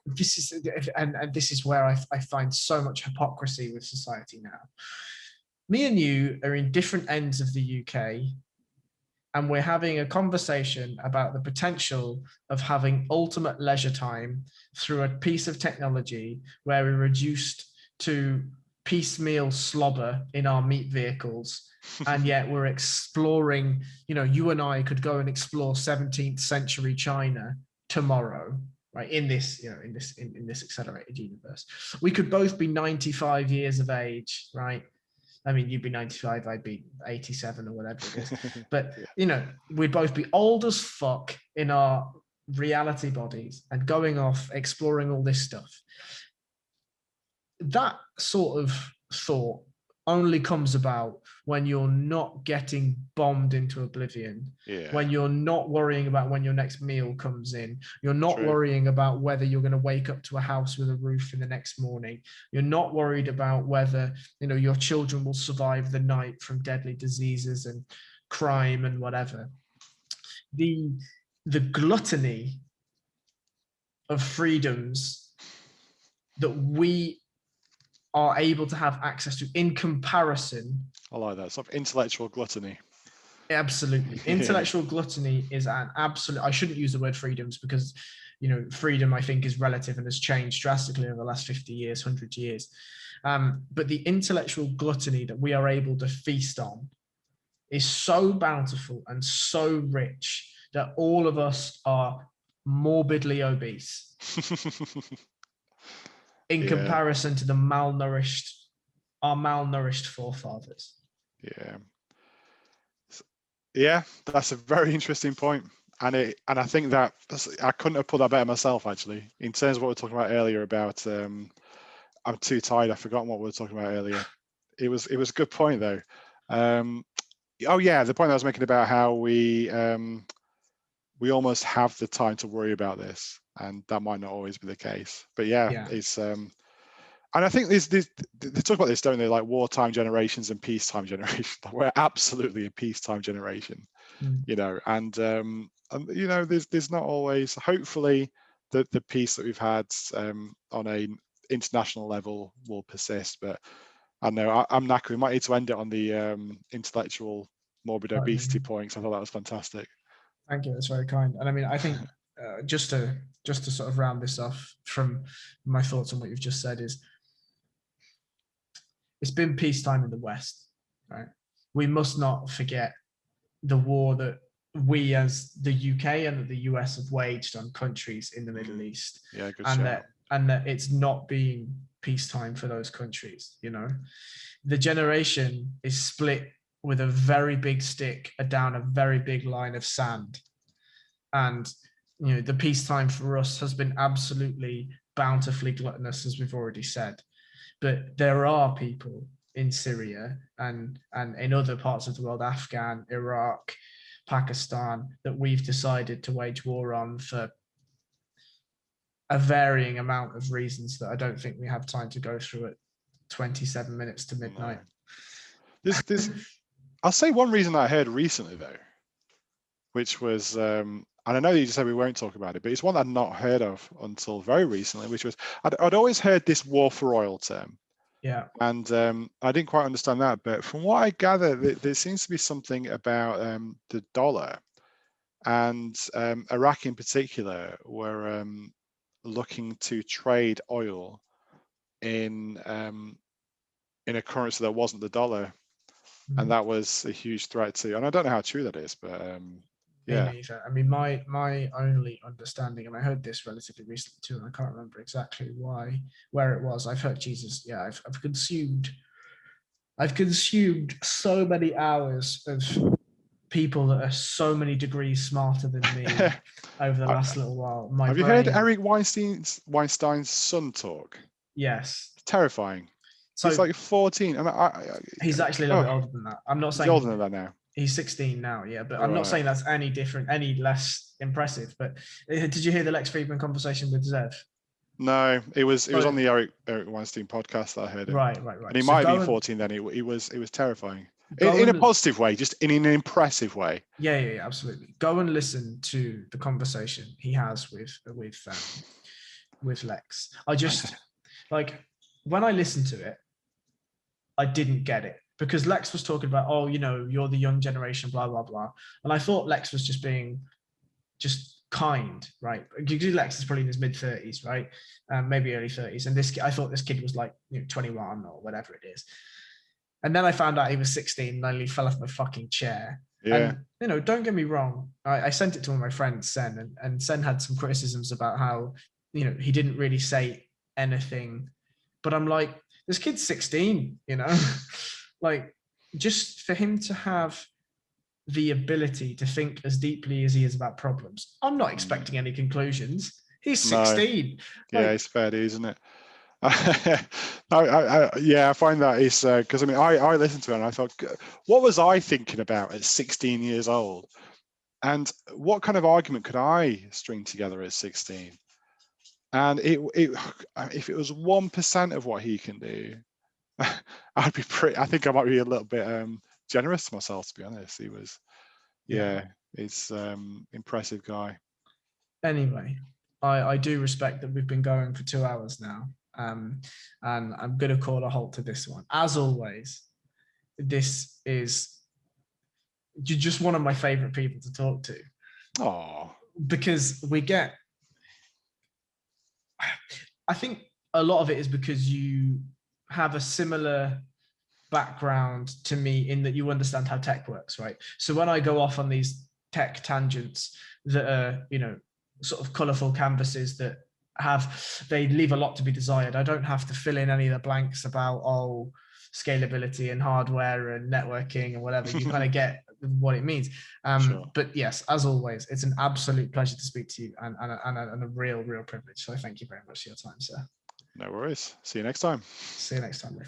this is, and this is where I find so much hypocrisy with society now. Me and you are in different ends of the UK, and we're having a conversation about the potential of having ultimate leisure time through a piece of technology where we're reduced to piecemeal slobber in our meat vehicles. And yet we're exploring, you and I could go and explore 17th century China tomorrow, right? In this accelerated universe. We could both be 95 years of age, right? I mean, you'd be 95, I'd be 87 or whatever it is. But, we'd both be old as fuck in our reality bodies and going off exploring all this stuff. That sort of thought only comes about when you're not getting bombed into oblivion, when you're not worrying about when your next meal comes in, you're not worrying about whether you're going to wake up to a house with a roof in the next morning, you're not worried about whether your children will survive the night from deadly diseases and crime and whatever. The gluttony of freedoms that we are able to have access to in comparison. I like that, sort of intellectual gluttony. Absolutely. Intellectual gluttony is an absolute, I shouldn't use the word freedoms because, freedom I think is relative and has changed drastically over the last 50 years, 100 years. But the intellectual gluttony that we are able to feast on is so bountiful and so rich that all of us are morbidly obese. In comparison to our malnourished forefathers. Yeah, that's a very interesting point. And I think that I couldn't have put that better myself, actually, in terms of what we were talking about earlier about, I'm too tired, I've forgotten what we were talking about earlier. It was a good point though. The point I was making about how we almost have the time to worry about this, and that might not always be the case. But it's and I think they talk about this, don't they? Like wartime generations and peacetime generations. We're absolutely a peacetime generation, and there's not always. Hopefully, the peace that we've had on a international level will persist. But I know I'm knackered. We might need to end it on the intellectual morbid obesity points. I thought that was fantastic. Thank you. That's very kind. And I mean, I think just to sort of round this off from my thoughts on what you've just said is, it's been peacetime in the West, right? We must not forget the war that we as the UK and the US have waged on countries in the Middle East. Yeah, good and shout. that it's not been peacetime for those countries. You know, the generation is split with a very big stick down a very big line of sand, and you know, the peacetime for us has been absolutely bountifully gluttonous, as we've already said. But there are people in Syria and in other parts of the world, Afghan, Iraq, Pakistan, that we've decided to wage war on for a varying amount of reasons that I don't think we have time to go through at 27 minutes to midnight. No. I'll say one reason I heard recently though, which was, and I know you just said we won't talk about it, but it's one I'd not heard of until very recently, which was, I'd always heard this war for oil term. Yeah. And I didn't quite understand that, but from what I gather, there seems to be something about the dollar, and Iraq in particular were looking to trade oil in a currency that wasn't the dollar, and that was a huge threat to. And I don't know how true that is, but yeah. Me neither. I mean, my only understanding, and I heard this relatively recently too, and I can't remember exactly where it was. I've heard Jesus. Yeah, I've consumed so many hours of people that are so many degrees smarter than me over the last little while. Have you heard Eric Weinstein's son talk? Yes. It's terrifying. So he's like 14, and he's actually a little bit older than that. I'm not saying he's older than that now. He's 16 now, yeah, but I'm not saying that's any different, any less impressive. But did you hear the Lex Friedman conversation with Zev? No, it was on the Eric Weinstein podcast that I heard it. Right. And he might have been 14 then. It was terrifying in a positive way, just in an impressive way. Yeah, absolutely. Go and listen to the conversation he has with Lex. I just like, when I listened to it, I didn't get it. Because Lex was talking about, oh, you know, you're the young generation, blah, blah, blah. And I thought Lex was just being kind, right? Lex is probably in his mid-30s, right? Maybe early 30s. And I thought this kid was like, 21 or whatever it is. And then I found out he was 16 and I nearly fell off my fucking chair. Yeah. And, don't get me wrong. I sent it to one of my friends, Sen, and Sen had some criticisms about how, he didn't really say anything. But I'm like, this kid's 16, Like, just for him to have the ability to think as deeply as he is about problems, I'm not expecting any conclusions. He's 16. No. Yeah, it's fair, isn't it? I find that it's because I listened to it and I thought, what was I thinking about at 16 years old? And what kind of argument could I string together at 16? And if it was 1% of what he can do, I think I might be a little bit generous to myself, to be honest. He was, it's impressive guy. Anyway, I do respect that we've been going for 2 hours now, and I'm going to call a halt to this one. As always, this is just one of my favorite people to talk to. Oh, because I think a lot of it is because you have a similar background to me in that you understand how tech works, right? So when I go off on these tech tangents that are, sort of colorful canvases that they leave a lot to be desired, I don't have to fill in any of the blanks about, scalability and hardware and networking and whatever. You kind of get what it means. Sure. But yes, as always, it's an absolute pleasure to speak to you and a real privilege. So thank you very much for your time, sir. No worries. See you next time. See you next time.